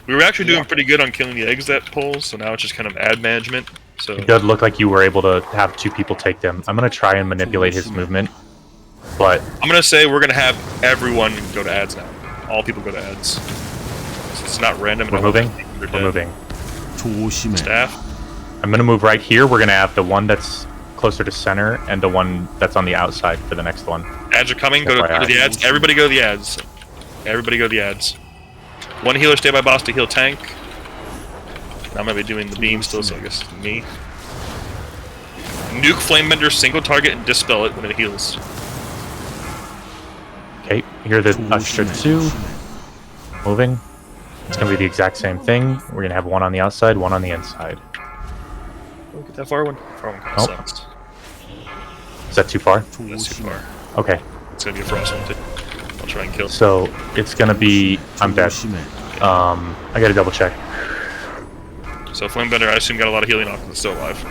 We were actually doing pretty good on killing the eggs that pulls, so now it's just kind of ad management. So It does look like you were able to have 2 people take them. I'm gonna try and manipulate his movement, but I'm gonna say we're gonna have everyone go to ads now. All people go to ads. So it's not random. we're moving. We're moving. Staff. I'm gonna move right here. We're gonna have the one that's closer to center and the one that's on the outside for the next one. Ads are coming. Go to the ads. Everybody go to the ads. Everybody go to the ads. 1 healer stay by boss to heal tank. I'm gonna be doing the beam still, so I guess me. Nuke Flamebender, single target, and dispel it when it heals. Okay, here the Ushitsu. Moving. It's gonna be the exact same thing. We're gonna have 1 on the outside, 1 on the inside. Don't get that far one. Far one kind of Nope. sucks. Is that too far? That's too far. Okay, It's gonna be a frost one too. I'll try and kill. so it's gonna be. I'm dead. I gotta double check. So Flamebender, I assume got a lot of healing off because it's still alive.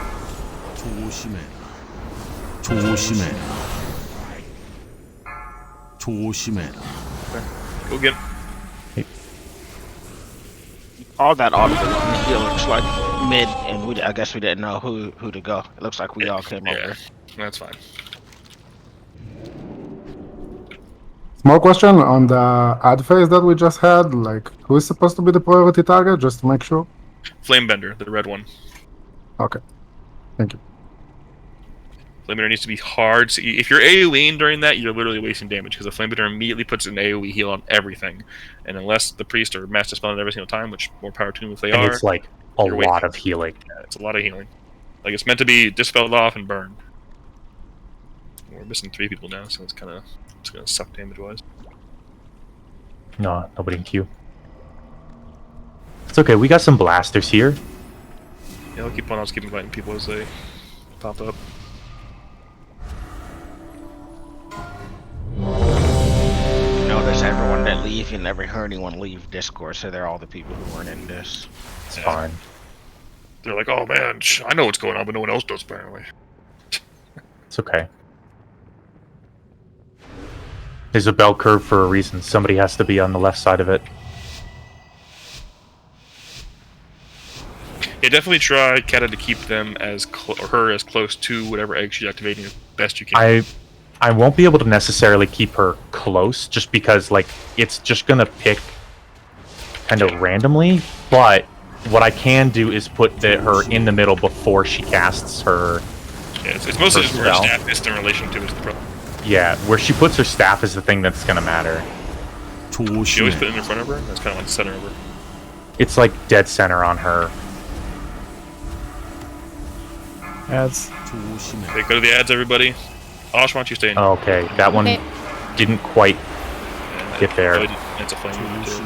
Go get him. All that audible it looks like mid, and I guess we didn't know who to go. It looks like we all came over. Yeah, that's fine. Small question on the ad phase that we just had. Like, who is supposed to be the priority target? Just to make sure. Flamebender, the red one. Okay. Thank you. Flamebender needs to be hard. So if you're AoEing during that, you're literally wasting damage because the Flamebender immediately puts an AoE heal on everything. And unless the priest or master spell it every single time, which more power to them if they And are. it's like a you're lot wasting. of healing. Yeah, it's a lot of healing. Like it's meant to be dispelled off and burned. We're missing 3 people now, so it's gonna suck damage wise. No, nobody in queue. It's okay. We got some blasters here. Yeah, I'll just keep inviting people as they pop up. Notice everyone that leave. You never heard anyone leave Discord, so they're all the people who weren't in this. It's Yeah. fine. They're like, oh man, I know what's going on, but no one else does apparently. It's okay. There's a bell curve for a reason. Somebody has to be on the left side of it. Yeah, definitely try Kata to keep them as or her as close to whatever egg she's activating as best you can. I won't be able to necessarily keep her close just because like it's just gonna pick kind of randomly, but what I can do is put her in the middle before she casts her. Yeah, it's mostly just where her spell. staff is in relation to is the problem. Yeah, where she puts her staff is the thing that's gonna matter. She always put it in front of her. That's kind of like the center of her. It's like dead center on her. Ads. Okay, go to the ads, everybody. Osh, why don't you stay in? Okay, that one Okay. didn't quite get there. It's a flame too.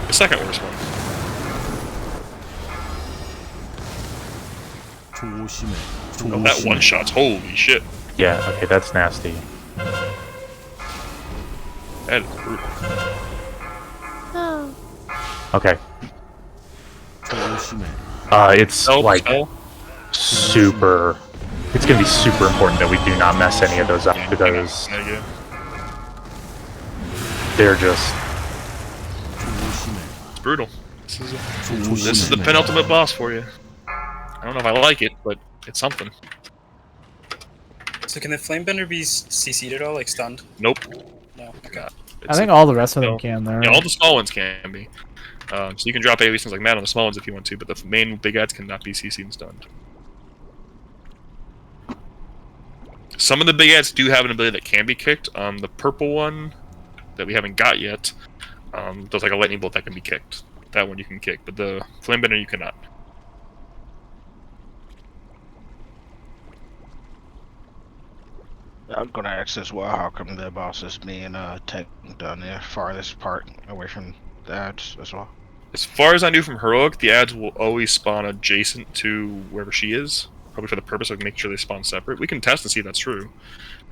The second worst one. Oh, that one shot's holy shit. Yeah, okay, that's nasty. That is brutal. Oh. Okay. It's Oh, like oh. super. It's gonna be super important that we do not mess any of those up because Yeah. they're just. It's brutal. This is the penultimate boss for you. I don't know if I like it, but it's something. So can the Flamebender be CC'd at all, like stunned? Nope. No. Okay. I think all the rest of them No. can there. Yeah, all the small ones can be. So you can drop AoE things like mad on the small ones if you want to, but the main big ads cannot be CC'd and stunned. Some of the big ads do have an ability that can be kicked. The purple one that we haven't got yet does like a lightning bolt that can be kicked. That one you can kick, but the Flamebender you cannot. I'm gonna ask as well, how come the boss is being taken down there farthest part away from the ads as well? As far as I knew from Heroic, the ads will always spawn adjacent to wherever she is, probably for the purpose of making sure they spawn separate. We can test and see if that's true.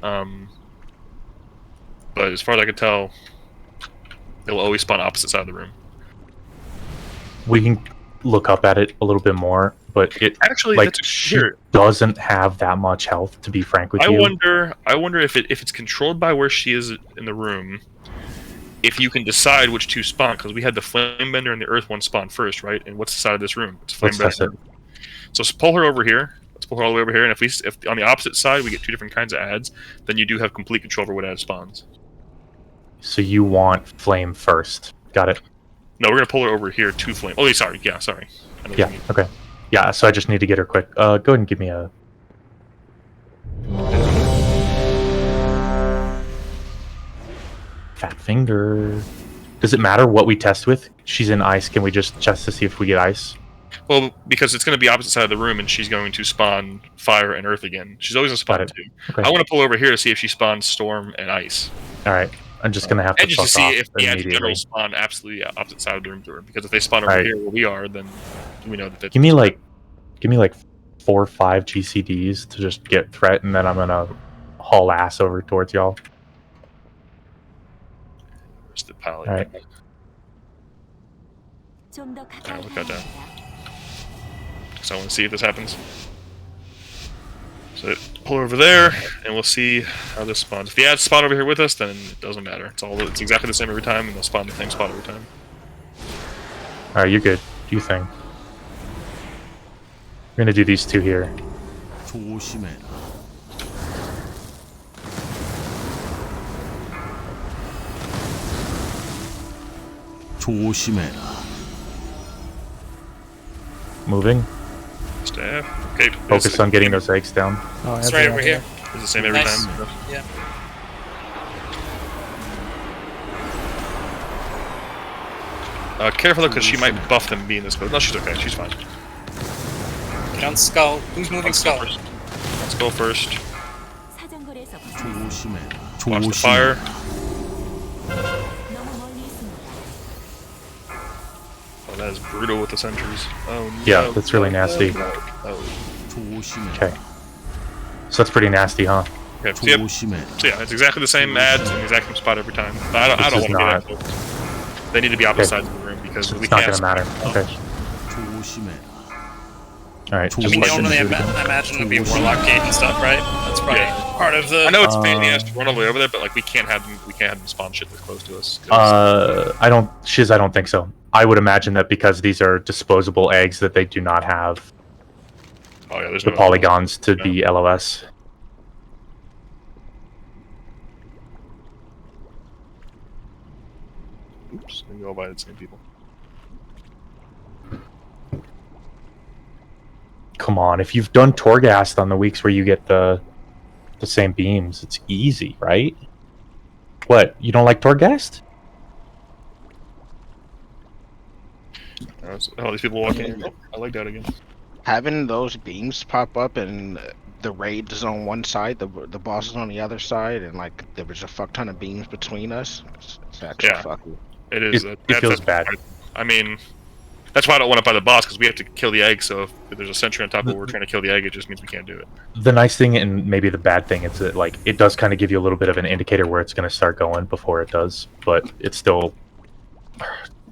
But as far as I can tell, they'll always spawn opposite side of the room. We can look up at it a little bit more, but it Actually, like that's she here. doesn't have that much health. To be frank with I you, wonder if it's controlled by where she is in the room. If you can decide which two spawn, because we had the Flamebender and the Earth one spawn first, right? And what's the side of this room? It's let's test it. Flamebender. So let's pull her over here. Let's pull her all the way over here. And if on the opposite side we get two different kinds of ads, then you do have complete control over what ad spawns. So you want flame first? Got it. No, we're gonna pull her over here to flame. Oh, sorry. Yeah, sorry. I know what Yeah. you mean. Okay. Yeah. So I just need to get her quick. Go ahead and give me a. Fat finger. Does it matter what we test with? She's in ice. Can we just test to see if we get ice? Well, because it's going to be opposite side of the room, and she's going to spawn fire and earth again. She's always going to spawn Got it. two. Okay. I want to pull over here to see if she spawns storm and ice, All right. I'm just gonna have to and just to fuck see off if the ads in general immediately. spawn absolutely opposite side of the room to her. Because if they spawn over Alright. here where we are, then we know that. Give me like 4 or 5 GCDs to just get threat, and then I'm gonna haul ass over towards y'all. Where's the pile? Alright. Alright, look at that. So I want to see if this happens. So pull over there, and we'll see how this spawns. If the ads spawn over here with us, then it doesn't matter. It's exactly the same every time, and they'll spawn the same spot every time. All right, you're good. Do you think? We're gonna do these two here. Moving. Staff. Okay. Focus on getting those eggs down. Oh, It's right over here. It's the same every Nice. time. Yeah. Careful though, because she might buff them being this close. No, she's okay. She's fine. Get on Skull. Who's moving Skull? Let's go first. Watch the fire. Oh, that is brutal with the sentries. Oh no. Yeah, that's really nasty. Oh. Okay. So that's pretty nasty, huh? Okay. So, yep. So yeah, it's exactly the same ads in the exact same spot every time. But I This don't is want to get it. They need to be opposite sides of the room because we It's not can't. gonna matter. Okay. All right. I Just mean, let them normally do it. I imagine it would be Warlock Gate and stuff, right? That's probably Yeah. part of the. I know it's a pain in the ass to run all the way over there, but like we can't have them spawn shit this close to us. 'Cause- I don't think so. I would imagine that because these are disposable eggs, that they do not have oh yeah, there's the no polygons to No. be LOS. Oops, we go by the same people. Come on, if you've done Torghast on the weeks where you get the same beams, it's easy, right? What? You don't like Torghast? Oh, these people walking in. Oh, I like that again. Having those beams pop up and the raid is on one side, the boss is on the other side, and like there was a fuck ton of beams between us. It's actually Yeah. fucking. It is. It feels bad. I mean, That's why I don't want to buy the boss, because we have to kill the egg. So if there's a sentry on top of where we're trying to kill the egg, it just means we can't do it. The nice thing and maybe the bad thing is that like it does kind of give you a little bit of an indicator where it's going to start going before it does, but it still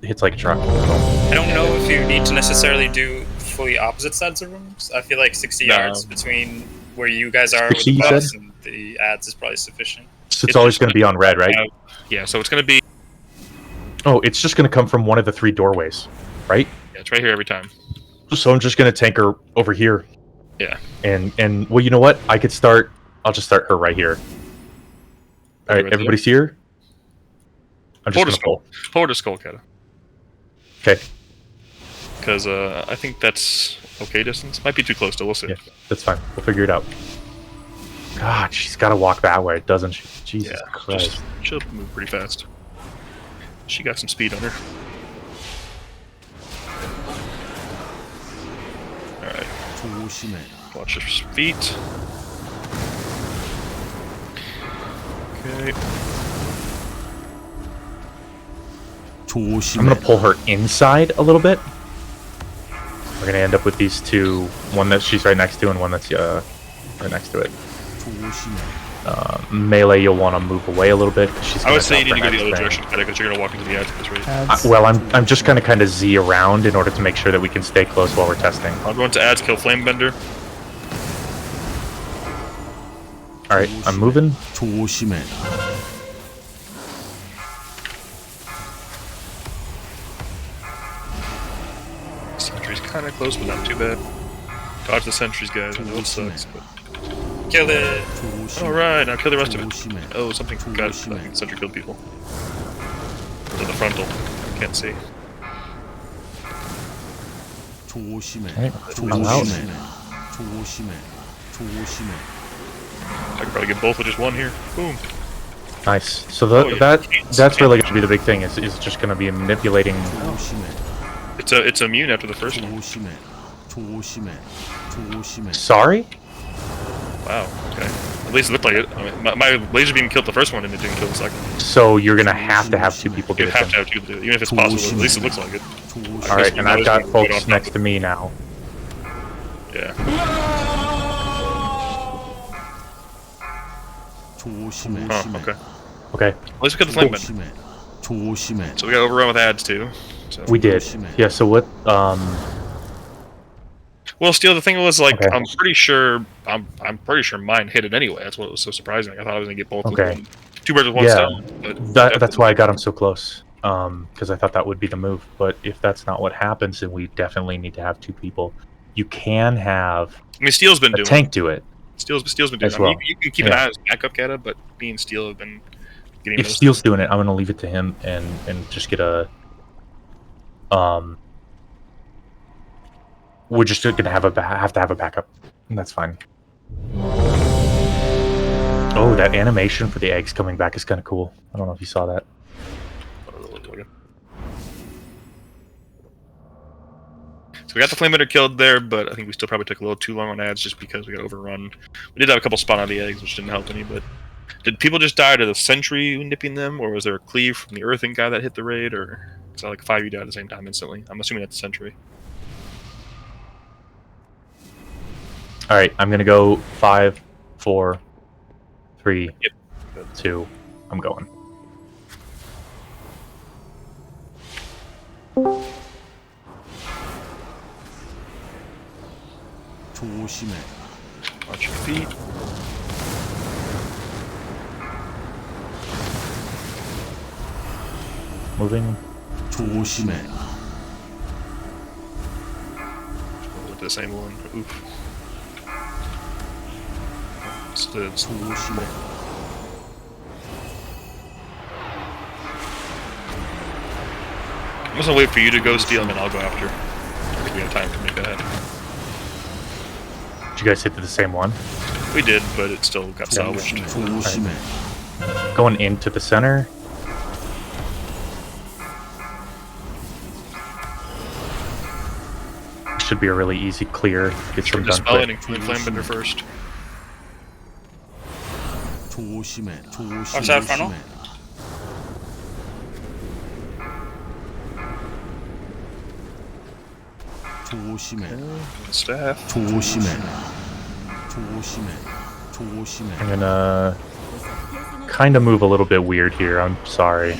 hits like a truck. I don't know if you need to necessarily do fully opposite sides of rooms. I feel like 60 yards between where you guys are with 60, the you boss said? and the ads is probably sufficient. So it's always going to be on red, right? Yeah, so it's going to be. Oh, it's just going to come from one of the 3 doorways, right? Yeah, it's right here every time. So I'm just going to tank her over here. Yeah. And well, you know what? I could start. I'll just start her right here. All right, everybody's here. I'm just going to pull. Pull to Skullcata. Okay. Because I think that's okay distance. Might be too close, though. We'll see. Yeah, that's fine. We'll figure it out. God, she's got to walk that way, doesn't she? Jesus Christ. She'll move pretty fast. She got some speed on her. Alright. Watch her feet. Okay. I'm going to pull her inside a little bit. We're going to end up with these 2. One that she's right next to and one that's right next to it. Melee, you'll want to move away a little bit. She's I would say you need to go the other direction, because you're going to walk into the ads at this rate. Well, I'm just going to kind of Z around in order to make sure that we can stay close while we're testing. I'll go into ads, kill Flamebender. Alright, I'm moving. Sentry's kind of close, but not too bad. Dodge the sentries, guys. I know it sucks, but... Kill it! Alright, now kill the rest of it. Oh, something got... I think the sentry killed people. To the frontal. I can't see. Right, I'm out. I can probably get both with just one here. Boom. Nice. So that's really going to be the big thing. Is just going to be manipulating. It's immune after the first one. Sorry? Wow. Okay. At least it looked like it. I mean, my laser beam killed the first one and it didn't kill the second. So you're going to have 2 people You get have it. to have 2 to do it, even if it's possible. At least it looks like it. All right, and I've got folks next to me now. Yeah. Oh, okay. Okay. Let's look at the Flamebender. So we got overrun with ads too. So. We did. Yeah. So what? Well, Steel. The thing was, like, Okay. I'm pretty sure mine hit it anyway. That's what was so surprising. I thought I was gonna get both. Okay. Of them. 2 birds with 1 stone. But That's why I got him so close. Because I thought that would be the move. But if that's not what happens, then we definitely need to have 2 people. You can have I mean, Steel's been a doing. tank do it. Steel's been doing. As I mean, well. you can keep an eye on his backup, Kata, but me and Steel have been getting. If Steel's doing it, I'm gonna leave it to him and just get a. We're just gonna have to have a backup, and that's fine. Oh, that animation for the eggs coming back is kind of cool. I don't know if you saw that. So we got the Flamebender killed there, but I think we still probably took a little too long on ads just because we got overrun. We did have a couple spawn out of the eggs, which didn't help any, but did people just die to the sentry nipping them, or was there a cleave from the earthing guy that hit the raid, or is that like 5 you died at the same time instantly? I'm assuming that's the sentry. All right, I'm gonna go 5, 4, 3, 2. I'm going. Watch your feet. Moving. With the same one. Oof. I'm just gonna wait for you to go steal and then I'll go after. I think we have time to make that happen. Did you guys hit the same one? We did, but it still got salvaged. Right. Going into the center. Should be a really easy clear. Get some done quick. Dispelling Flamebender first. Watch out, frontal. Staff. I'm gonna kind of move a little bit weird here. I'm sorry.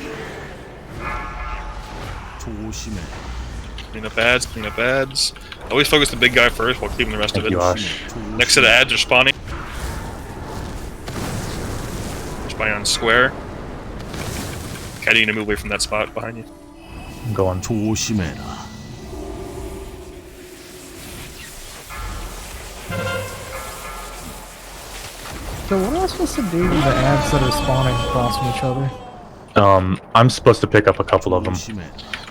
Clean up ads, clean up ads. Always focus the big guy first while cleaning the rest Thank of it. you, Ash. Next set of ads are spawning. Spawning on square. Caddy, you need to move away from that spot behind you. I'm going. So what am I supposed to do to the ads that are spawning across from each other? I'm supposed to pick up a couple of them.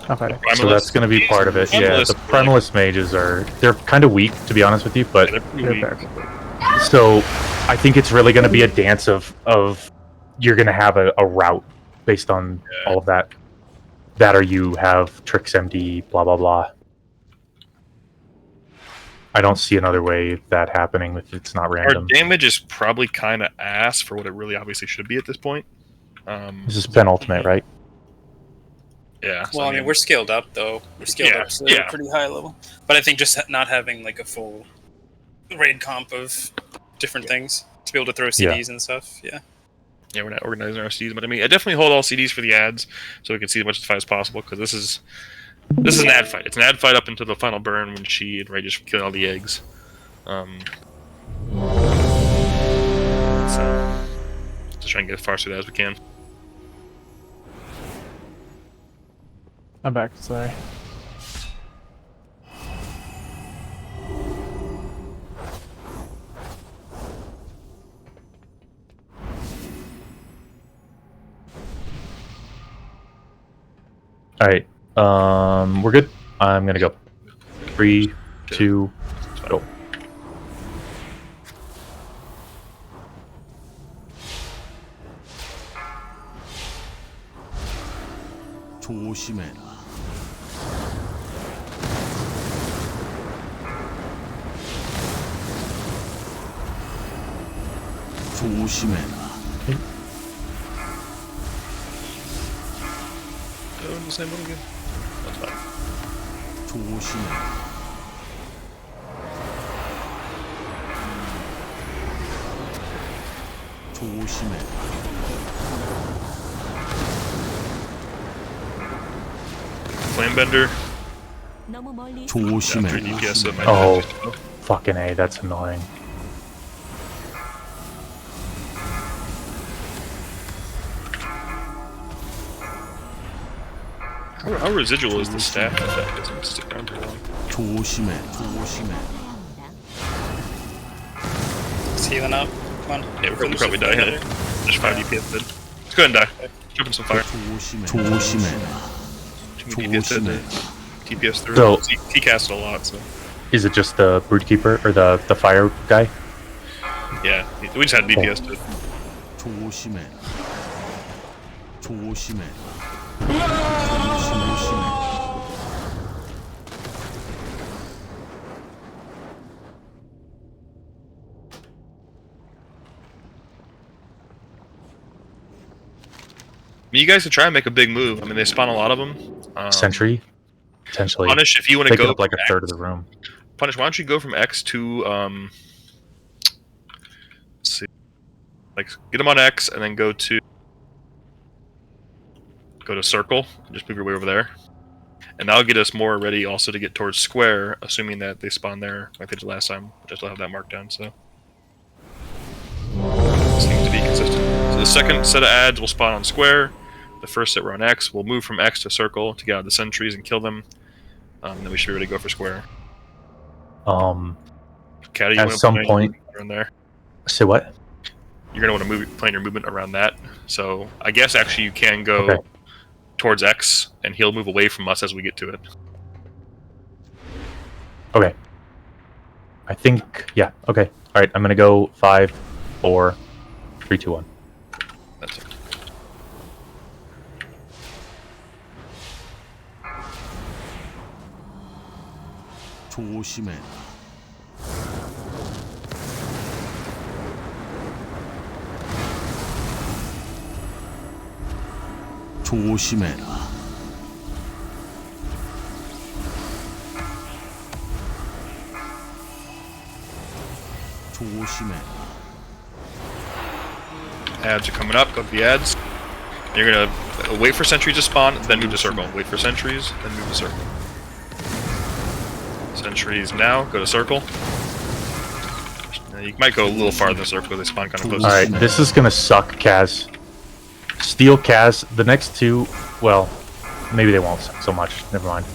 Okay. So that's going to be part of it. Yeah, the Primalist, Primalist mages they're kind of weak, to be honest with you, but they're pretty They're weak. better. so I think it's really going to be a dance of you're going to have a route based on all of that. That or you have Tricks MD, blah, blah, blah. I don't see another way that happening if it's not Our random. damage is probably kind of ass for what it really obviously should be at this point. This is penultimate, right? Yeah. So Well, I mean, we're scaled up though. We're scaled Yeah, up to yeah. a pretty high level. But I think just not having like a full raid comp of different things to be able to throw CDs and stuff. Yeah. Yeah, we're not organizing our CDs, but I mean, I definitely hold all CDs for the ads so we can see as much as fight as possible because this is an ad fight. It's an ad fight up until the final burn when she and Ray just kill all the eggs. So just try and get as far through that as we can. I'm back. Sorry. All right. We're good. I'm going to go. 3, 2, go. Doing the same one again. That's fine. Flamebender. Yeah, 3 DPS, so it might Oh. not- Fucking A, that's annoying. How residual is the staff that doesn't stick around for long? It's healing up. Come on. Yeah, we'll probably die here. There's 5 DPS dead. Let's go ahead and die. Jump in some fire. Too many DPS dead there. TPS through. So- He cast a lot, so Is it just the Brood Keeper or the fire guy? yeah. We just had DPS to you guys could try and make a big move. I mean, they spawn a lot of them. Sentry? Potentially. Punish, if you want to Take it go up like a from third of X- the room. Punish, why don't you go from X to let's see, like get them on X and then go to circle. Just move your way over there, and that'll get us more ready also to get towards square, assuming that they spawn there like they did last time. Which I still have that marked down, so seems to be consistent. So the second set of ads will spawn on square. The first set we're on X. We'll move from X to circle to get out of the sentries and kill them. Then we should be ready to go for square. Caddy, you At wanna some plan point- around there. Say what? You're gonna want to plan your movement around that. So I guess actually you can go Okay. towards X, and he'll move away from us as we get to it. Okay. I think, yeah, okay. Alright, I'm gonna go 5, 4, 3, 2, 1. That's it. Ads are coming up. Go to the ads. You're gonna wait for sentries to spawn, then move to circle. Wait for sentries, then move to circle. Sentries now. Go to circle. You might go a little farther than circle. They spawn kind of close. All right, this is gonna suck, Kaz. Steal Kaz. The next two, well, maybe they won't suck so much. Never mind.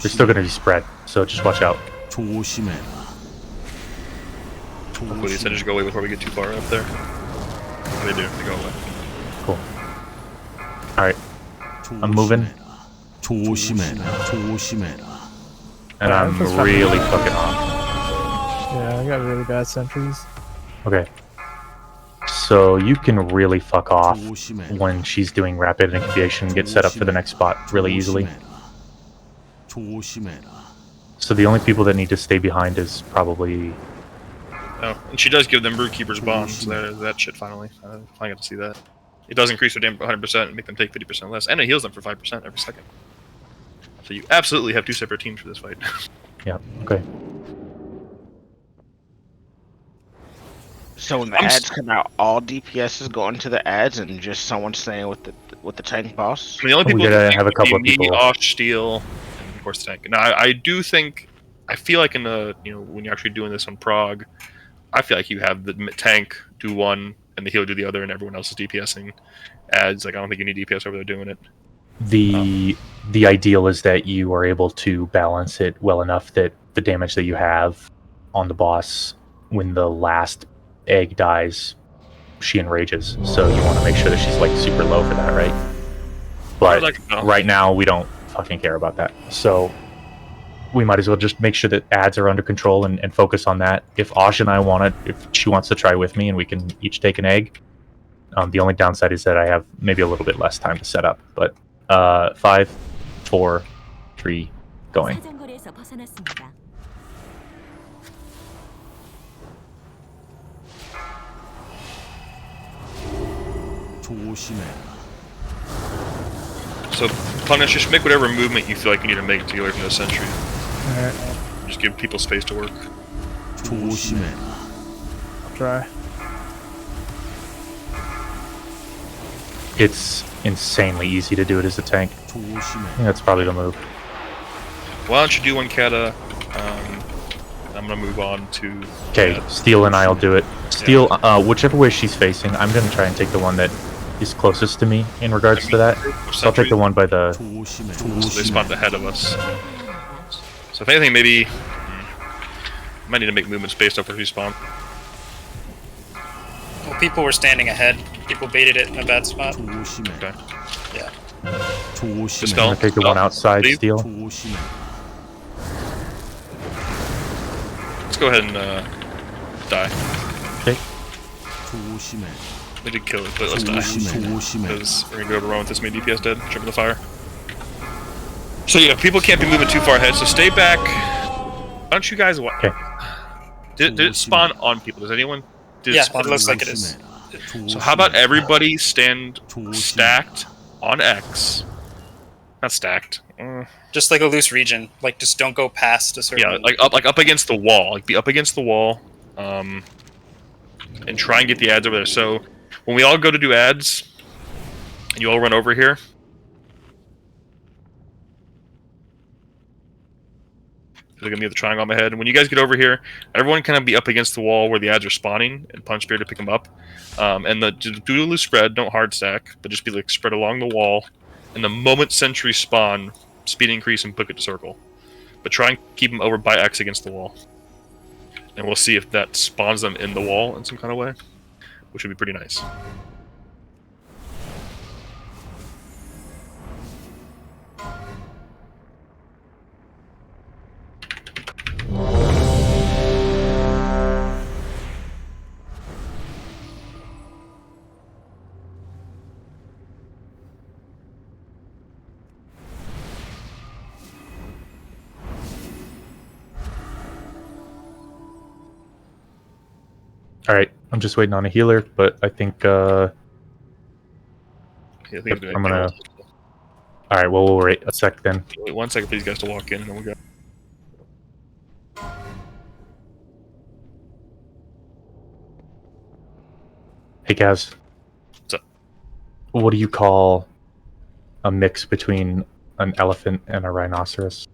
They're still gonna be spread, so just watch out. Hopefully, these sentries go away before we get too far up there. They do. They go away. Cool. All right, I'm moving, and I'm really fucking off. Yeah, I got really bad sentries. Okay. So you can really fuck off when she's doing rapid incubation and get set up for the next spot really easily. So the only people that need to stay behind is probably... Oh, and she does give them Broodkeeper's Bond, so there's that shit finally. I finally got to see that. It does increase their damage by 100% and make them take 50% less, and it heals them for 5% every second. So you absolutely have two separate teams for this fight. Yeah, okay. So when the ads come out, all DPS is going to the ads, and just someone staying with the tank boss. I mean, the only people We gotta that have a couple of me, people. Osh, Steel, and of course the tank. Now, I do think, I feel like in the, when you're actually doing this on Prague, I feel like you have the tank do one and the healer do the other, and everyone else is DPSing ads. Like, I don't think you need DPS over there doing it. The ideal is that you are able to balance it well enough that the damage that you have on the boss when the last egg dies, she enrages. So you want to make sure that she's like super low for that, right? But right now we don't fucking care about that. So we might as well just make sure that ads are under control and focus on that. If Osh and I want it, if she wants to try with me and we can each take an egg. The only downside is that I have maybe a little bit less time to set up. But 5, 4, 3, going. So, Punish, just make whatever movement you feel like you need to make to get away from the sentry. Alright, Just give people space to work. I'll try. It's insanely easy to do it as a tank. I think that's probably the move. Why don't you do one Kata? I'm gonna move on to... Okay, Steel and I'll do it. Steel, whichever way she's facing, I'm gonna try and take the one that is closest to me in regards to that. So I'll take the one by the... So they spawned ahead of us. So if anything, maybe... might need to make movements based off where we spawn. Well, people were standing ahead. People baited it in a bad spot. Okay. Yeah. I'm gonna take the one outside, Leave. Steel. Let's go ahead and die. Okay. We did kill it, but let's die. Because we're gonna go run with this many DPS dead. Jump in the fire. So yeah, people can't be moving too far ahead, so stay back. Why don't you guys... Okay. Did it spawn on people? Does anyone... Did Yeah, spawn it looks on like it is. So how about everybody stand stacked on X? Not stacked. Just like a loose region. Like, just don't go past a certain... Yeah, like up against the wall. Like be up against the wall, and try and get the ads over there. So when we all go to do ads, and you all run over here. Look at me with the triangle on my head. And when you guys get over here, everyone kind of be up against the wall where the ads are spawning, and punch Spear to pick them up. And do a loose spread, don't hard stack, but just be like spread along the wall. And the moment sentries spawn, speed increase and book it to circle. But try and keep them over by X against the wall. And we'll see if that spawns them in the wall in some kind of way, which would be pretty nice. Alright, I'm just waiting on a healer, but I think, Yeah, I think I'm gonna... Alright, well, we'll wait a sec then. Wait 1 second for these guys to walk in, and then we'll go. Hey, Gaz. What's up? What do you call a mix between an elephant and a rhinoceros?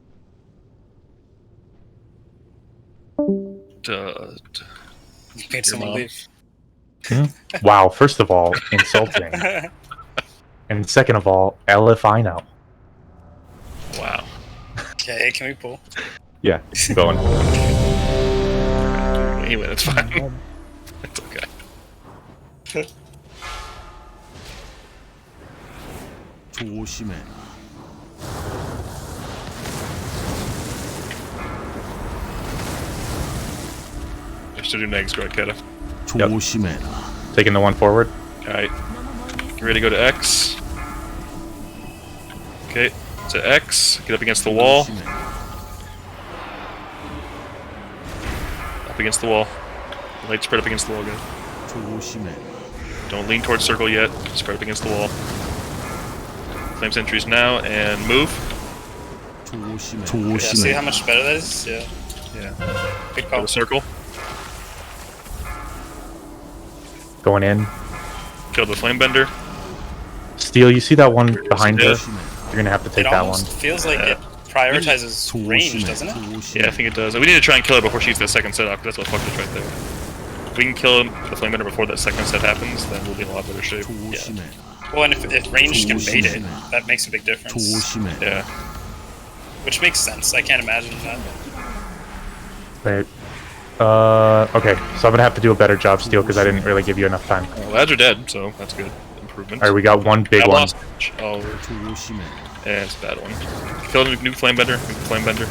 Uh, You made someone mom. leave. Wow, first of all, insulting. And second of all, if I know. wow. Okay, can we pull? Yeah, I'm going. Anyway, that's fine. It's okay. 조심해라. They're still doing eggs, right, Keta? 조심해라. Taking the one forward. Alright. Get ready to go to X. Okay, to X. Get up against the wall. Up against the wall. Light spread up against the wall, guys. 조심해라. Don't lean towards circle yet. Spread up against the wall. Flame sentries now, and move. 조심해라. Yeah, see how much better that is? Yeah. Yeah. Good Go call. to circle. Going in. Kill the flame bender. Steel, you see that one behind her? Steel. You're gonna have to take It that one. almost feels like it prioritizes range, doesn't it? Yeah, I think it does. We need to try and kill her before she gets that second set off, because that's what fucked us right there. If we can kill the flame bender before that second set happens, then we'll be in a lot better shape. Well, and if range can bait it, that makes a big difference. 조심해라. Yeah. Which makes sense. I can't imagine that. Wait. Okay, so I'm gonna have to do a better job, Steel, because I didn't really give you enough time. Well, lads are dead, so that's good. Improvement. Alright, we got one big I one. lost. Oh, 조심해라. yeah, it's a bad one. Kill the new flame bender. New flame bender.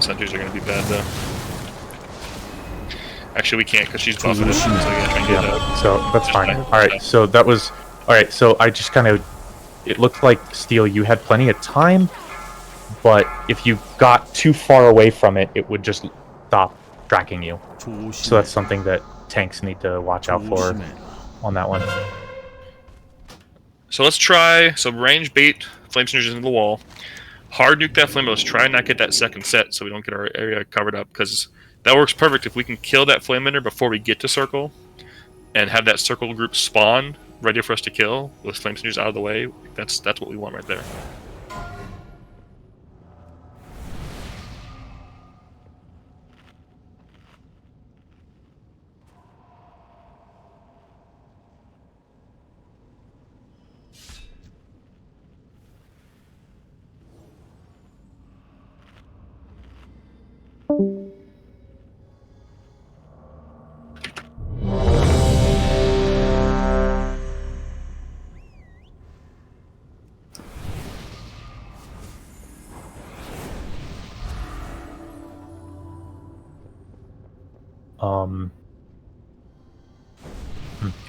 Sentries are gonna be bad though. Actually, we can't because she's buffing it. So yeah, try and get it out. So that's fine. Alright, so that was... Alright, so I just kind of... It looked like, Steel, you had plenty of time, but if you got too far away from it, it would just stop tracking you. So that's something that tanks need to watch out for on that one. So let's try. So range bait flame synergies into the wall. Hard nuke that flame. Let's try and not get that second set so we don't get our area covered up, because that works perfect if we can kill that flame bender before we get to circle and have that circle group spawn ready for us to kill with flame synergies out of the way. That's what we want right there.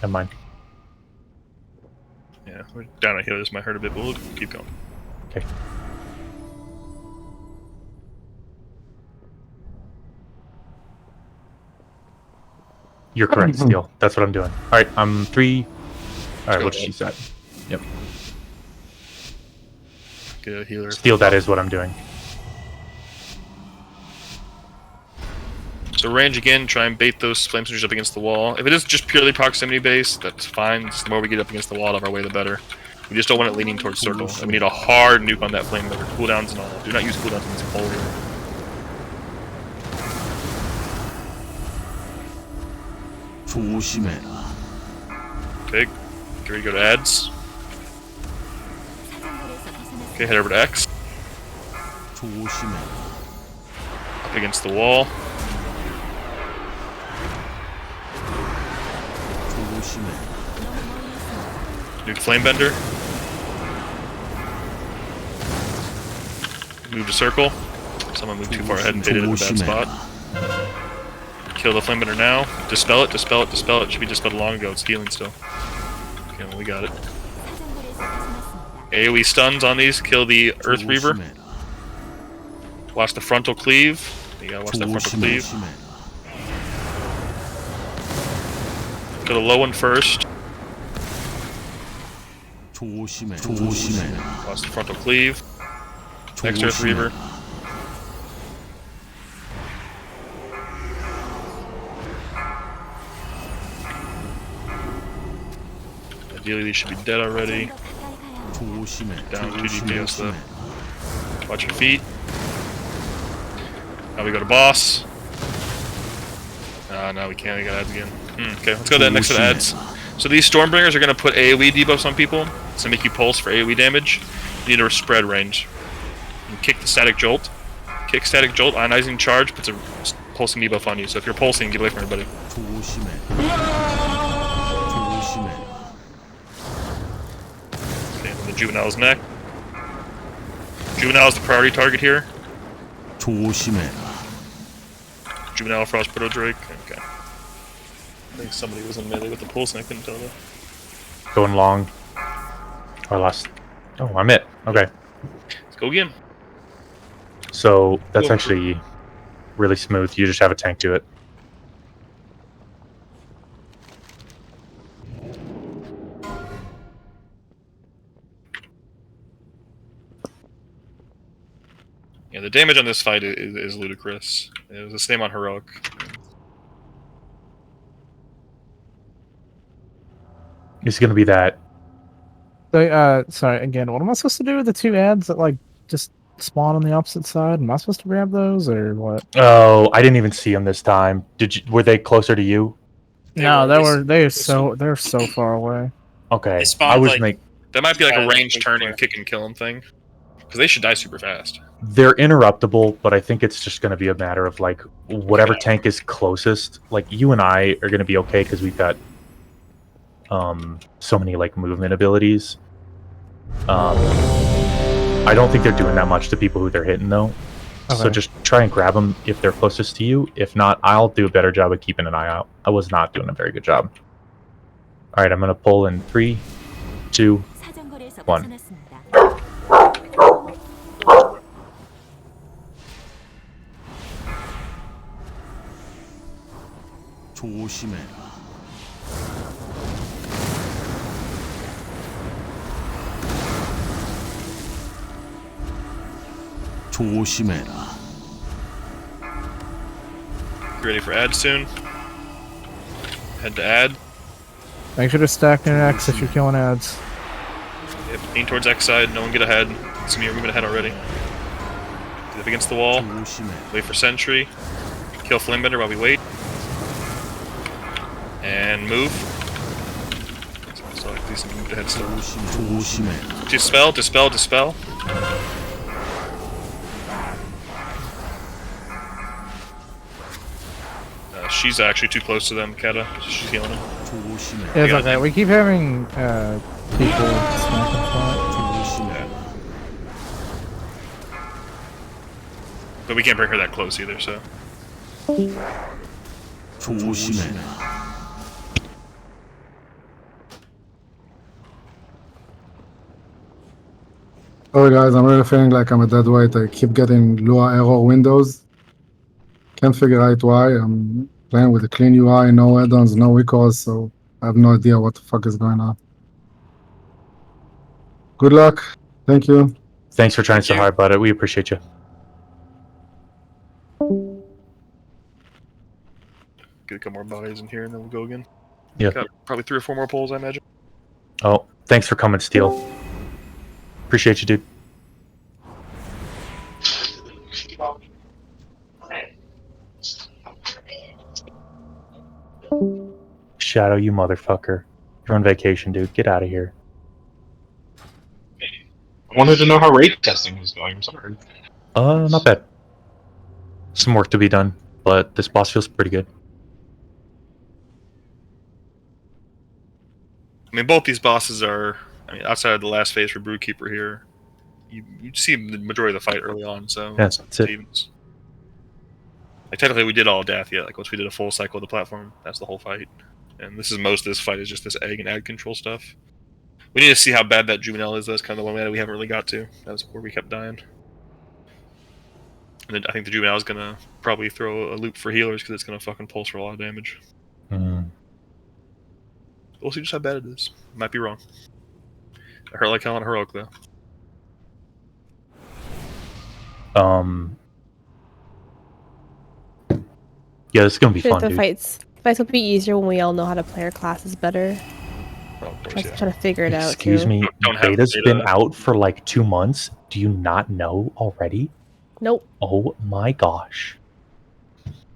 Never mind. Yeah, we're down a hill. This might hurt a bit, but we'll keep going. Okay. You're correct, Steel. That's what I'm doing. Alright, I'm 3... Alright, what did she say? Yep. Get a healer. Steel, that is what I'm doing. So range again, try and bait those flame synergies up against the wall. If it is just purely proximity based, that's fine. The more we get up against the wall out of our way, the better. We just don't want it leaning towards circle. And we need a hard nuke on that flame bender. Cooldowns and all. Do not use cooldowns in this cold. 조심해라. Okay, get ready to go to ads. Okay, head over to X. 조심해라. Up against the wall. 조심해라. Nuke flame bender. Move to circle. Someone moved too far ahead and hit it in a bad spot. Kill the flame bender now. Dispel it, dispel it, dispel it. Should be dispelled long ago. It's healing still. Okay, well, we got it. AoE stuns on these. Kill the Earth Reaver. Watch the frontal cleave. You gotta watch that frontal cleave. Kill the low one first. 조심해라. Watch the frontal cleave. Next Earth Reaver. Ideally, these should be dead already. 조심해. Down 2 조심해. DPS though. Watch your feet. Now we go to boss. No, we can't. We got ads again. Okay, let's go to the next set of ads. So these Stormbringers are going to put AoE debuffs on people to make you pulse for AoE damage. You need a spread range. You kick the Static Jolt. Kick Static Jolt, Ionizing Charge, puts a pulsing debuff on you. So if you're pulsing, get away from everybody. 조심해. 조심해. Okay, and the Juvenile's neck. Juvenile is the priority target here. 조심해라. Juvenile Frost Proto Drake. Okay. I think somebody was in melee with the pulse and I couldn't tell though. Going long. I lost. Oh, I'm it. Okay. Let's go again. So that's actually really smooth. You just have a tank do it. Yeah, the damage on this fight is ludicrous. It was the same on Heroic. It's gonna be that. So, sorry, again, what am I supposed to do with the 2 ads that, like, just spawn on the opposite side? Am I supposed to grab those, or what? Oh, I didn't even see them this time. Did you? Were they closer to you? They're so far away. Okay. They spawned, I was like- That might be like a Yeah, range like turn and where- kick and kill 'em thing. Because they should die super fast. They're interruptible, but I think it's just going to be a matter of like whatever tank is closest. Like you and I are going to be okay because we've got so many like movement abilities. I don't think they're doing that much to people who they're hitting though. So Okay. just try and grab them if they're closest to you. If not, I'll do a better job of keeping an eye out. I was not doing a very good job. All right, I'm going to pull in 3, 2, 1. 조심해라. 조심해라. You ready for ad soon? Head to ad. Make sure to stack your X if you're killing ads. Yep, lean towards X side. No one get ahead. Some of you are moving ahead already. Get up against the wall. 조심해. Wait for sentry. Kill Flamebender while we wait. And move. So like these moved ahead still. 조심해. Dispel, dispel, dispel. She's actually too close to them, Kata. She's healing him. 조심해. Yeah, it's Yeah. okay. We keep having people smacking front. 조심해. But we can't bring her that close either, so. 조심해라. Sorry guys, I'm really feeling like I'm a dead weight. I keep getting Lua error windows. Can't figure out why. I'm playing with a clean UI, no add-ons, no recalls, so I have no idea what the fuck is going on. Good luck. Thank you. Thanks for trying Thank so you. hard, bud. We appreciate you. Get a couple more bodies in here and then we'll go again. Yeah. Got probably 3 or 4 more pulls, I imagine. Oh, thanks for coming, Steel. Appreciate you, dude. Shadow, you motherfucker. You're on vacation, dude. Get out of here. I wanted to know how raid testing was going. I'm sorry. Not bad. Some work to be done, but this boss feels pretty good. I mean, both these bosses are. I mean, outside of the last phase for Brewkeeper here, you see the majority of the fight early on, so Yeah, that's it. evens. Like technically, we did all death yet. Like once we did a full cycle of the platform, that's the whole fight. And this is most of this fight is just this egg and ad control stuff. We need to see how bad that Juvenile is. That's kind of the one that we haven't really got to. That's where we kept dying. And then I think the Juvenile is gonna probably throw a loop for healers because it's gonna fucking pulse for a lot of damage. We'll see just how bad it is. Might be wrong. I hurt like hell on Heroic though. Yeah, this is gonna be Sure, fun, the dude. fights will be easier when we all know how to play our classes better. Well, of I course, was yeah. trying to figure it out. Excuse too. me, Don't have beta's beta. been out for like 2 months. Do you not know already? Nope. Oh my gosh.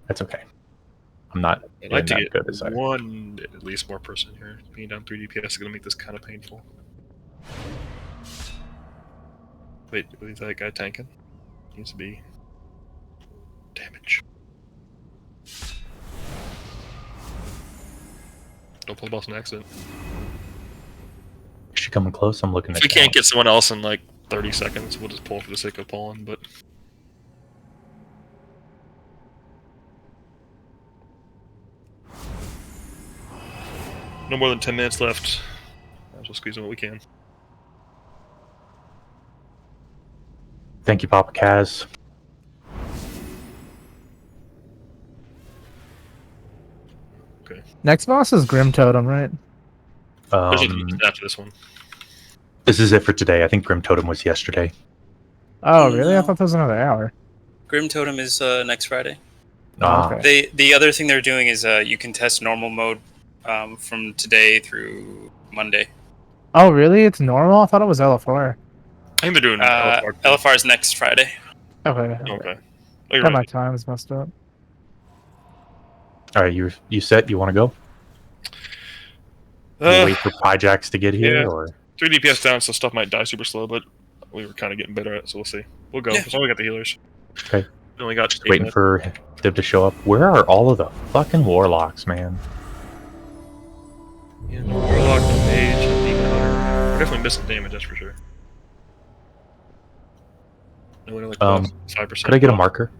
That's okay. I'm not I'd doing like to that get good as I. one at least more person here. Being down 3 DPS is gonna make this kind of painful. Wait, is that guy tanking? Needs to be damage. Don't pull the boss on accident. Is she coming close? I'm looking If at we can't count. get someone else in like 30 seconds, we'll just pull for the sake of pulling, but no more than 10 minutes left. Might as well squeeze in what we can. Thank you, Papa Kaz. Next boss is Grim Totem, right? There's Um, after this one. this is it for today. I think Grim Totem was yesterday. Oh, really? I No. thought there was another hour. Grim Totem is next Friday. Ah, okay. The other thing they're doing is you can test normal mode from today through Monday. Oh, really? It's normal? I thought it was LFR. I think they're doing LFR too. LFR is next Friday. Okay. Okay. Oh, you're Got my right. times messed up. all right, you set? You want to go? We'll wait for Pyjax to get here, yeah. or 3 DPS down, so stuff might die super slow, but we were kind of getting better at it, so we'll see. We'll go. Yeah. As long as we got the healers. okay. We only got Just 8 waiting minutes. for Div to show up. Where are all of the fucking warlocks, man? Yeah, no Warlock, no Mage, no Demon Hunter. We're definitely missing damage, that's for sure. No one like 5%. Could I get a marker?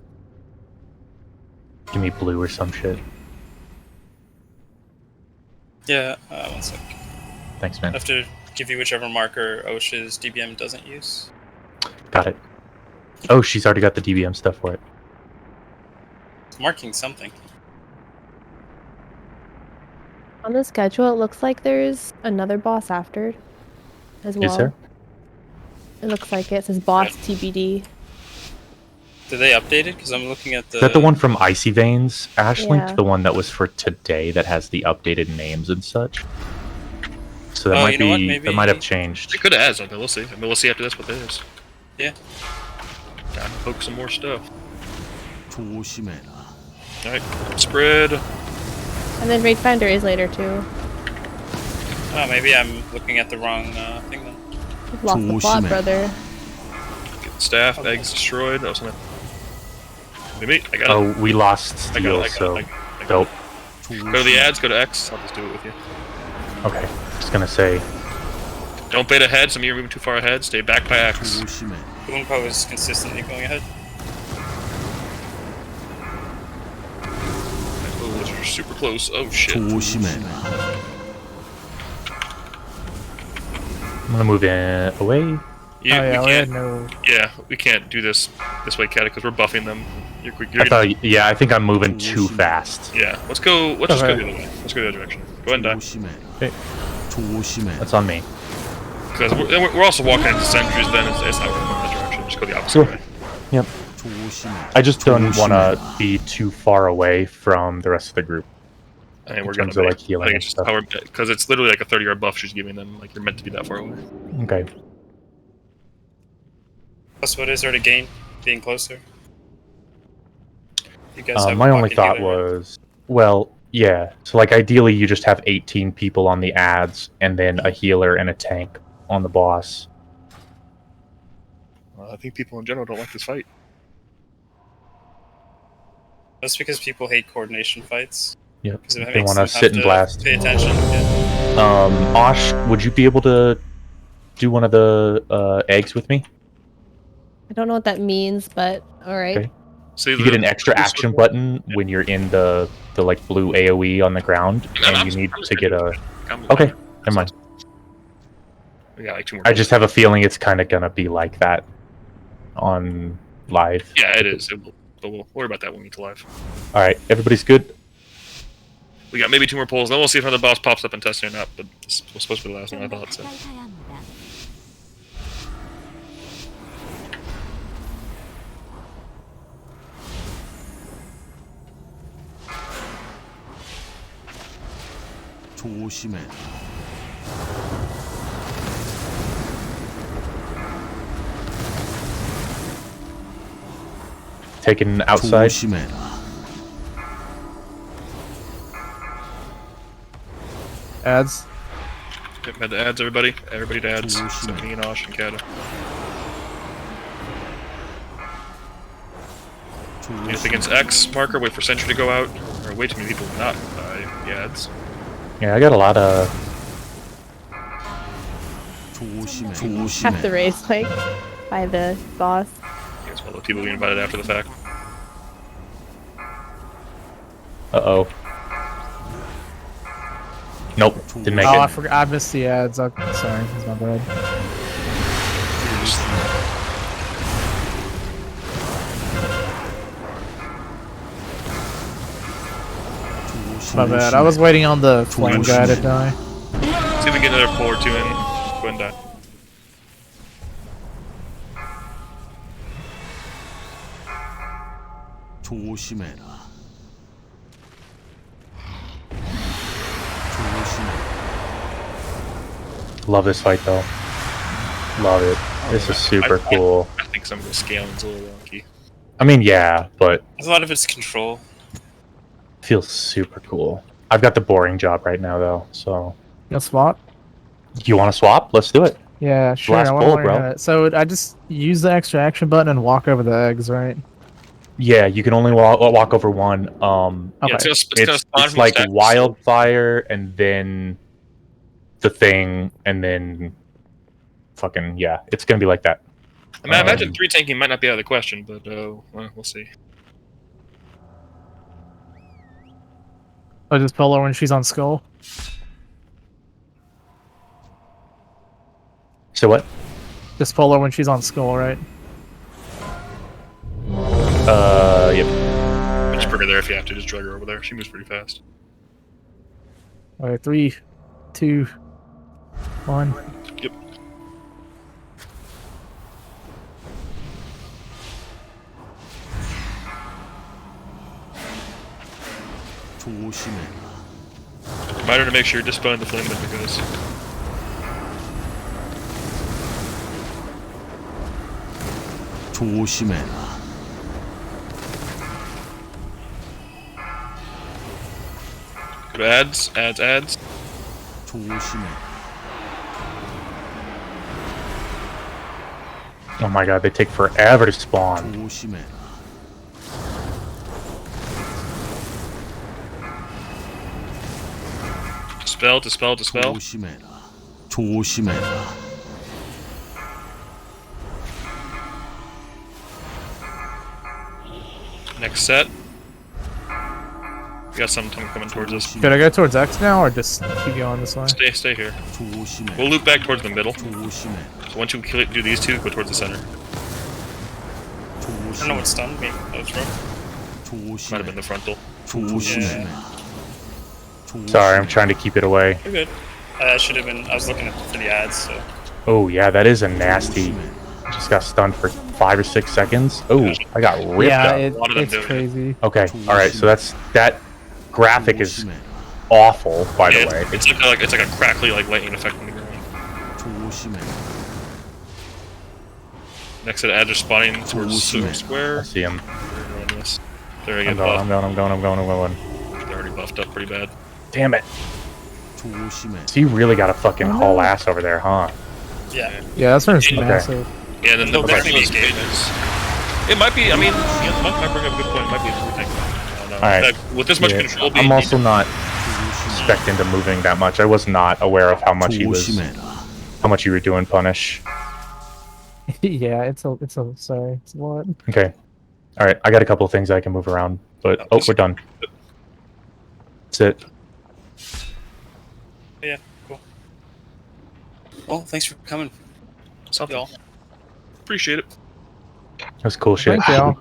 Give me blue or some shit. Yeah, 1 sec. Thanks, I man. have to give you whichever marker OSHA's DBM doesn't use. Got it. Oh, she's already got the DBM stuff for it. It's marking something. On the schedule, it looks like there's another boss after as well. Is there? It looks like it says boss TBD. Did they update it? Because I'm looking at the. Is that the one from Icy Veins? Ash linked Yeah. the one that was for today that has the updated names and such. So that Oh, might you know what? be Maybe- that might have changed. It could have added something, we'll see. I mean, we'll see after this what it is. Yeah. Time to poke some more stuff. 조심해라. Alright, spread. And then Raid Finder is later too. Oh, maybe I'm looking at the wrong thing then. We've lost the plot, 조심해. brother. Get the staff, eggs destroyed. That was something. Give me, I got Oh, it. we lost I got Steel, it, so I got it. dope. Go to the ads, go to X. I'll just do it with you. Okay, just gonna say Don't bait ahead, some of you are moving too far ahead. Stay back by X. 조심해라. Boompo is consistently going ahead. Oh, those are super close. Oh shit. 조심해라. I'm gonna move in away. Yeah, oh, yeah, we we had can't. no. Yeah, we can't do this way, Cat, because we're buffing them. You're I thought, yeah, I think I'm moving too fast. Yeah, let's go. Let's just go Okay. the other way. Let's go the other direction. Go ahead and die. 조심해라. Okay. 조심해라. That's on me. Because we're also walking into sentries. Then it's not going to go in that direction. Just go the opposite way. Yep. 조심해라. I just don't want to 조심해라. be too far away from the rest of the group. And we're In going terms to of, like, healing and stuff. because it's literally like a 30-yard buff she's giving them. Like you're meant to be that far away. Okay. Plus, what is there to gain being closer? You guys have My a only pocket thought healer. was, well, yeah. So like ideally, you just have 18 people on the ads, and then a healer and a tank on the boss. I think people in general don't like this fight. That's because people hate coordination fights. Yep. 'Cause it They makes want them to have sit and blast. Pay attention. Yeah. Osh, would you be able to do one of the eggs with me? I don't know what that means, but alright. Okay. See, You get an extra action button when you're in the like blue AOE on the ground, and you need to get a. Okay, never mind. We got like 2 more. I just have a feeling it's kind of gonna be like that on live. Yeah, it is. But we'll worry about that when we get to live. All right, everybody's good. We got maybe 2 more polls. Then we'll see if another boss pops up and tests it or not. But this was supposed to be the last one, I thought. So. 조심해라. taken outside. 조심해라. Ads. Yep, head to ads, everybody. Everybody to ads. 조심해. Except me and Osh and Kata. Anything against X marker, wait for Sentry to go out. Or way too many people not die. Yeah, ads. Yeah, I got a lot of. 조심해. Have 조심해. to raise like by the boss. I guess all the people we invited after the fact. Uh-oh. Nope, didn't make Oh, I it. forgot. I missed the ads. Sorry, it's my bad. My bad. I was waiting on the flame guy to die. See if we can get another pull or two in. Go ahead and die. 조심해라. 조심해. Love this fight though. Love it. This is super cool. I think some of the scaling's a little wonky. I mean, yeah, but A lot of it's control. feels super cool. I've got the boring job right now though, so. You spot? You want to swap? Let's do it. Yeah, sure. Last I want to pull, learn bro. how to- So I just use the extra action button and walk over the eggs, right? Yeah, you can only walk over one. Okay. Yeah, it's gonna spawn It's from like the stack. wildfire and then the thing and then fucking yeah, it's gonna be like that. I mean, I imagine 3 tanking might not be out of the question, but well, we'll see. I just pull her when she's on skull. So what? Just pull her when she's on skull, right? Yep. Just bring her there if you have to. Just drag her over there. She moves pretty fast. Alright, 3, 2, 1. Yep. 조심해라. Remind her to make sure you're dispelling the flame when it goes. 조심해라. Go to ads, ads, ads. 조심해. Oh my god, they take forever to spawn. 조심해라. Dispel, dispel, dispel. 조심해라. 조심해라. Next set. We got some coming towards us. Should I go towards X now, or just keep going this way? Stay here. 조심해. We'll loop back towards the middle. 조심해. So once you do these two, go towards the center. I don't know what's done. Me. That was rough. Might have been the frontal. 조심해. Sorry, I'm trying to keep it away. You're good. I should have been. I was looking for the ads. So Oh yeah, that is a nasty. Just got stunned for 5 or 6 seconds. Oh, I got ripped Yeah, up. A lot of them it's do it. crazy. Okay, all right. So that graphic is awful, by the Yeah, way. it's like a crackly like lightning effect on the ground. 조심해. Next set ads are spawning towards 조심해. I square. see him. There we I'm go. going. I'm going. I'm going. I'm going. I'm going. They're already buffed up pretty bad. Damn it. 조심해. So you really got to fucking haul ass over there, huh? yeah. Yeah, that's when it's Okay. massive. Yeah, and then They'll the definitely those be engaged. pages. It might be. I mean, yeah, Monk might bring up a good point. It might be a 3 tank. I don't know. All right. In fact, with this much Yeah, control, I'm also not expecting to moving that much. I was not aware of how much he was, 조심해라. how much you were doing, Punish. Yeah, it's a sorry, it's a lot. Okay. All right, I got a couple of things I can move around, but oh, we're done. That's it. Yeah. Cool. Well, thanks for coming. What's up, y'all? Appreciate it. That's cool shit. Thank y'all.